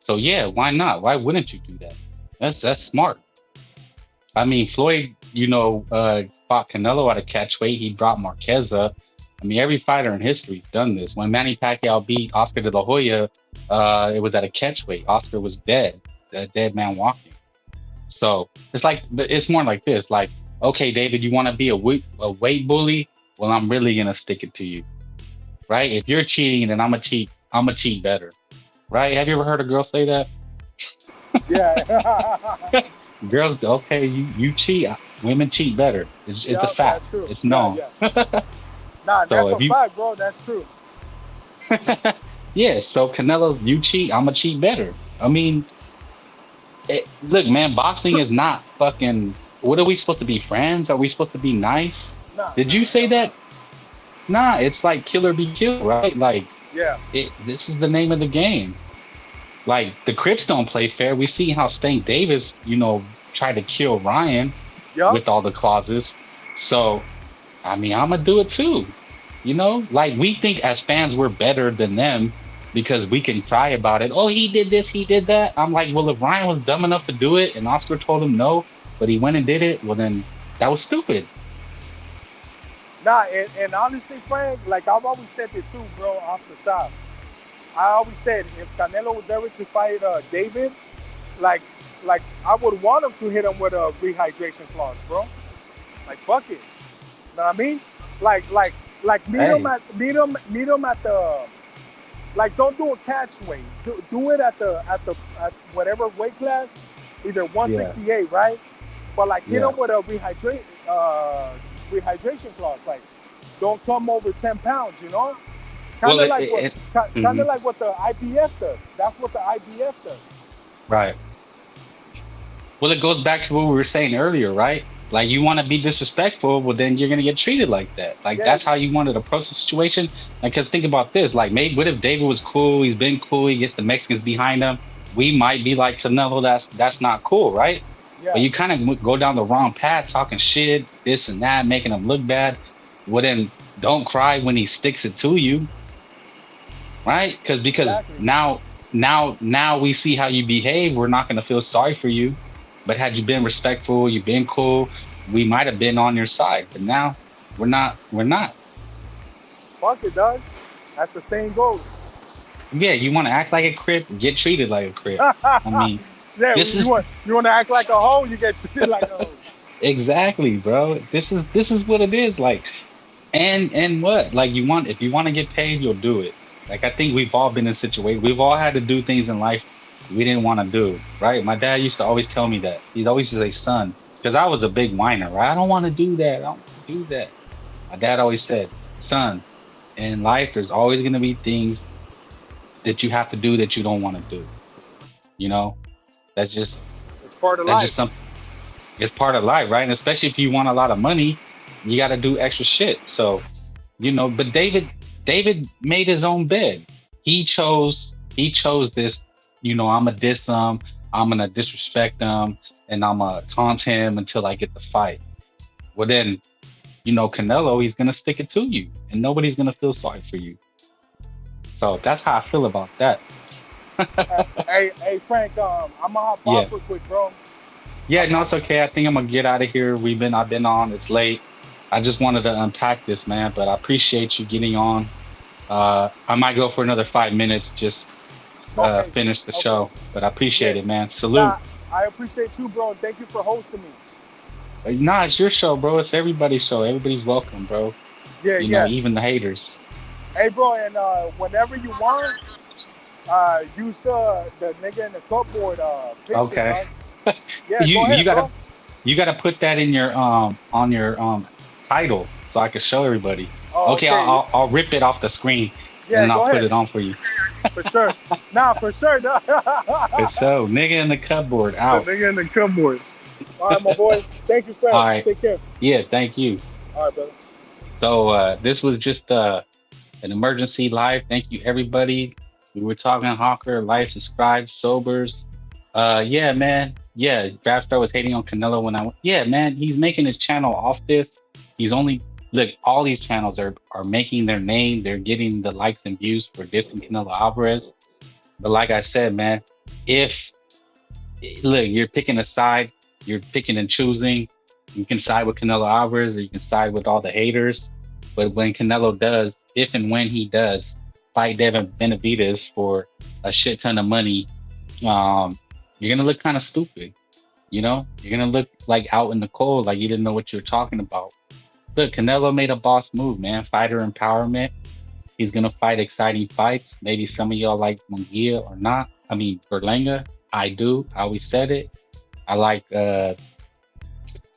So yeah, why not? Why wouldn't you do that? That's smart. I mean, Floyd, fought Canelo at a catch weight. He brought Marquez up. I mean, every fighter in history's done this. When Manny Pacquiao beat Oscar de la Hoya, it was at a catch weight. Oscar was dead, a dead man walking. So it's more like this. Like, okay, David, you want to be a weight bully? Well, I'm really gonna stick it to you, right? If you're cheating, then I'm gonna cheat better, right? Have you ever heard a girl say that? Yeah. Girls, okay, you cheat. Women cheat better. It's a fact. That's true. It's known. Yeah. Nah, So that's a fact, bro. That's true. Yeah, so Canelo, you cheat, I'm gonna cheat better. I mean, look, man, boxing is not fucking. What are we supposed to be, friends? Are we supposed to be nice? Nah, Did you say that? Nah, it's like kill or be killed, right? Like, yeah. this is the name of the game. Like, the Crips don't play fair. We see how Stank Davis, tried to kill Ryan with all the clauses. So, I mean, I'm gonna do it too. Like, we think as fans we're better than them because we can cry about it. Oh, he did this, he did that. I'm like, well, if Ryan was dumb enough to do it and Oscar told him no, but he went and did it, well, then that was stupid. Nah, and honestly, Frank, like I've always said it too, bro, off the top. I always said if Canelo was ever to fight David, like I would want him to hit him with a rehydration clause, bro. Like, fuck it. Know what I mean? Like meet him at the, like, don't do a catch weight. Do it at whatever weight class, either 168, right? But like hit him with a rehydration clause. Like, don't come over 10 pounds, Kind of like what the IBF does. That's what the IBF does. Right. Well, it goes back to what we were saying earlier, right? Like, you want to be disrespectful, well, then you're going to get treated like that. Like, that's how you wanted to approach the situation. Like, because think about this. Like, maybe what if David was cool? He's been cool. He gets the Mexicans behind him. We might be like Canelo. That's not cool, right? Yeah. But you kind of go down the wrong path, talking shit, this and that, making him look bad. Well, then don't cry when he sticks it to you, right? Because exactly. now we see how you behave. We're not going to feel sorry for you. But had you been respectful, you've been cool, we might have been on your side. But now we're not. Fuck it, dog. That's the same goal. Yeah, you want to act like a Crip, get treated like a Crip. I mean, yeah, you want to act like a hoe, you get treated like a hoe. Exactly, bro. This is what it is. Like, and what? Like, if you want to get paid, you'll do it. Like, I think we've all been in situations. We've all had to do things in life we didn't want to do, right? My dad used to always tell me that. He'd always say, son, because I was a big whiner, right? I don't want to do that. I don't want to do that. My dad always said, son, in life, there's always going to be things that you have to do that you don't want to do. You know, that's just, It's part of that's life. just something, it's part of life, right? And especially if you want a lot of money, you got to do extra shit. So, you know, but David made his own bed. He chose this, you know, I'm gonna diss him, I'm gonna disrespect him, and I'm gonna taunt him until I get the fight. Well then, you know, Canelo, he's gonna stick it to you and nobody's gonna feel sorry for you. So that's how I feel about that. Hey, Frank, I'm gonna hop Yeah. off real quick, bro. Yeah, no, it's okay. I think I'm gonna get out of here. I've been on, it's late. I just wanted to unpack this, man, but I appreciate you getting on. I might go for another 5 minutes, just Okay. finish the Okay. show, but I appreciate Yeah. it, man. Salute. Nah, I appreciate you, bro. Thank you for hosting me. Nah, it's your show, bro. It's everybody's show. Everybody's welcome, bro. Yeah, You yeah. know, even the haters. Hey, bro, and whenever you want, use the nigga in the cupboard picture. Okay. Huh? Yeah, you go ahead, you gotta bro. you gotta put that in your on your title so I can show everybody. Oh, Okay, I'll rip it off the screen Yeah, and then go I'll put ahead. it on for you. For sure. Nah, for sure. Nah. For sure. Nigga in the cupboard The out. nigga in the cupboard. All right, my boy. Thank you, Frank. All right. Take care. Yeah, thank you. All right, brother. So this was just an emergency live. Thank you everybody. We were talking Hawker, live, subscribe, sobers. Yeah, man. Yeah, Draft was hating on Canelo when yeah, man, he's making his channel off this. He's only look, all these channels are making their name, they're getting the likes and views for dissing Canelo Alvarez. But like I said, man, look, you're picking a side, you're picking and choosing. You can side with Canelo Alvarez or you can side with all the haters. But when Canelo does, if and when he does fight Devin Benavidez for a shit ton of money, you're gonna look kind of stupid. You know, you're gonna look like out in the cold, like you didn't know what you were talking about. Look, Canelo made a boss move, man. Fighter empowerment. He's gonna fight exciting fights. Maybe some of y'all like Munguia or not. I mean, Berlanga. I do. I always said it. I like Haymon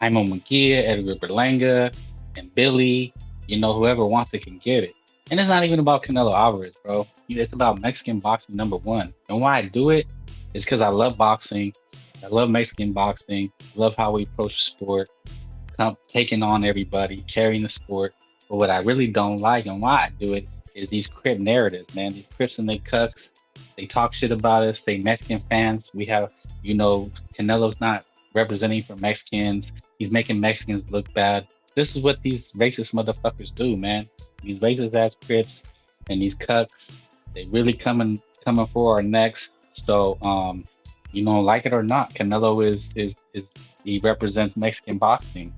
Munguia, Edgar Berlanga, and Billy. You know, whoever wants it can get it. And it's not even about Canelo Alvarez, bro. It's about Mexican boxing #1. And why I do it is because I love boxing. I love Mexican boxing. Love how we approach the sport. Taking on everybody, carrying the sport. But what I really don't like and why I do it is these Crip narratives, man. These Crips and they cucks. They talk shit about us. They Mexican fans. We have, you know, Canelo's not representing for Mexicans. He's making Mexicans look bad. This is what these racist motherfuckers do, man. These racist ass Crips and these cucks, they really coming for our necks. So, you know, like it or not, Canelo is he represents Mexican boxing.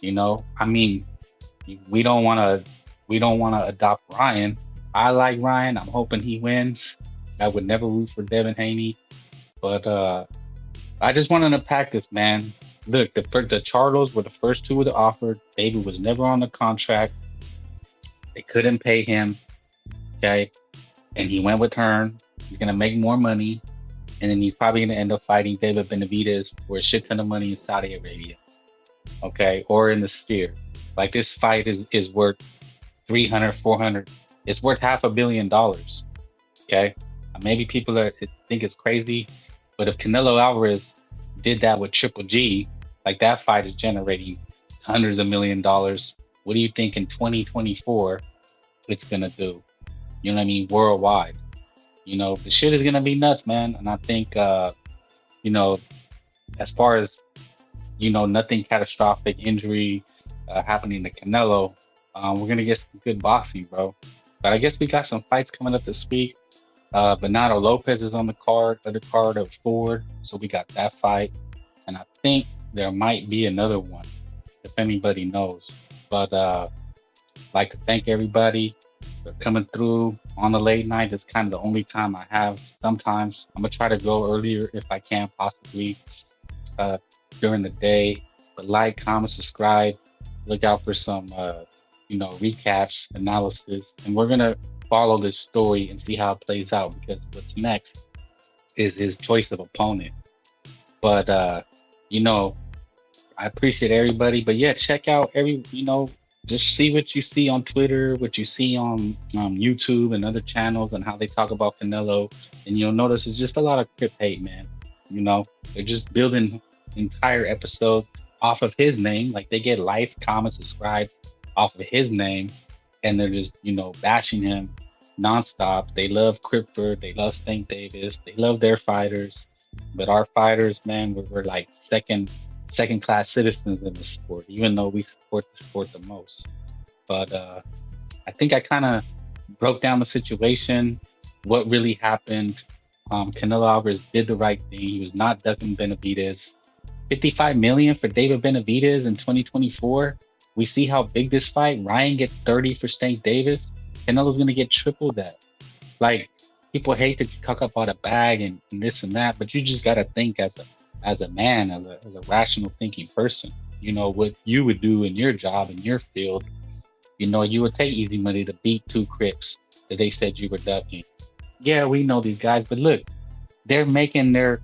You know, I mean, we don't want to adopt Ryan. I like Ryan. I'm hoping he wins. I would never root for Devin Haney, but I just wanted to pack this, man. Look, the Charlos were the first two that offered. David was never on the contract. They couldn't pay him. Okay, and he went with Hearn. He's gonna make more money, and then he's probably gonna end up fighting David Benavidez for a shit ton of money in Saudi Arabia. Okay, or in the Sphere. Like this fight is worth 300, 400. It's worth $500 million. Okay, maybe people think it's crazy, but if Canelo Alvarez did that with Triple G, like that fight is generating hundreds of $millions. What do you think in 2024 it's gonna do? You know what I mean? Worldwide. You know, the shit is gonna be nuts, man. And I think, you know, as far as, you know, nothing catastrophic injury happening to Canelo, we're gonna get some good boxing, bro. But I guess we got some fights coming up this week. Bernardo Lopez is on the other card of Ford, so we got that fight, and I think there might be another one if anybody knows. But like to thank everybody for coming through on the late night. It's kind of the only time I have. Sometimes I'm gonna try to go earlier if I can, possibly during the day. But like, comment, subscribe. Look out for some you know, recaps, analysis, and we're gonna follow this story and see how it plays out, because what's next is his choice of opponent. But you know, I appreciate everybody. But yeah, check out just see what you see on Twitter, what you see on YouTube and other channels, and how they talk about Canelo. And you'll notice it's just a lot of crip hate, man. You know, they're just building entire episodes off of his name. Like, they get likes, comments, subscribes off of his name, and they're just, bashing him nonstop. They love Cripford, they love Stank Davis, they love their fighters. But our fighters, man, we're like second class citizens in the sport, even though we support the sport the most. But I think I kind of broke down the situation, what really happened. Canelo Alvarez did the right thing. He was not ducking Benavidez. $55 million for David Benavidez in 2024. We see how big this fight. Ryan gets 30 for Stank Davis. Canelo's gonna get triple that. Like, people hate to talk about a bag and this and that, but you just gotta think as a man, as a rational thinking person. You know what you would do in your job, in your field. You would take easy money to beat two Crips that they said you were ducking. Yeah, we know these guys, but look, they're making they're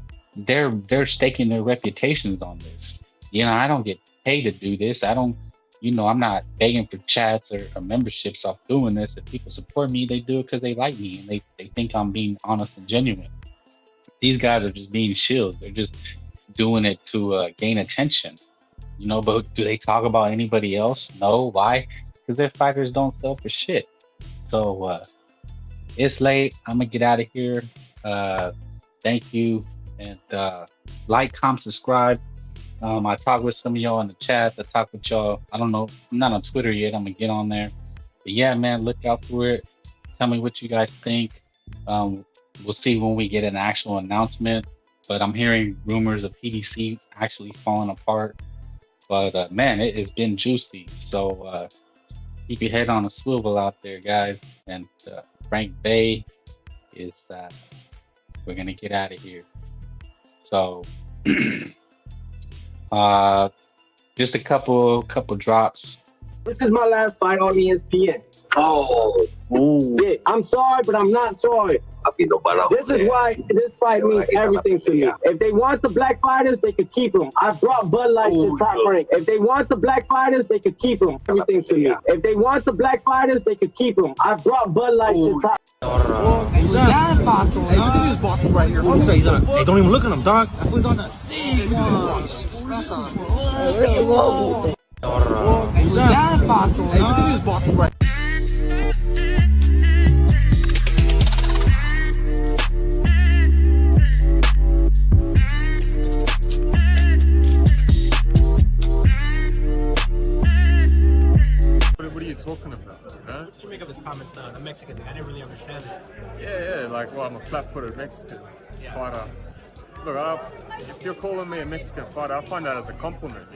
staking their reputations on this. I don't get paid to do this. I don't, I'm not begging for chats or memberships off doing this. If people support me, they do it because they like me and they think I'm being honest and genuine. These guys are just being shills. They're just doing it to gain attention. But do they talk about anybody else? No. Why? Because their fighters don't sell for shit. So it's late. I'm gonna get out of here. Thank you, and like, comment, subscribe. I talked with some of y'all in the chat. I talked with y'all. I don't know. I'm not on Twitter yet. I'm gonna get on there. But yeah, man, look out for it. Tell me what you guys think. We'll see when we get an actual announcement. But I'm hearing rumors of PBC actually falling apart. But man, it has been juicy. So keep your head on a swivel out there, guys. And Frank Bay is. We're gonna get out of here. So. Just a couple drops. This is my last fight on ESPN. Oh. Yeah, I'm sorry, but I'm not sorry. This is why this fight means everything to me. If they want the black fighters, they could keep them. I brought Bud Light to Top Rank. If they want the black fighters, they could keep them. Everything to me. If they want the black fighters, they could keep them. I brought Bud Light to Top. Hey, don't even look at him, dog. That fool's on that scene. What are you talking about? What did you make of his comments, the Mexican thing? I didn't really understand it. Yeah, like, well, I'm a flat-footed Mexican fighter. Look, if you're calling me a Mexican fighter, I find that as a compliment,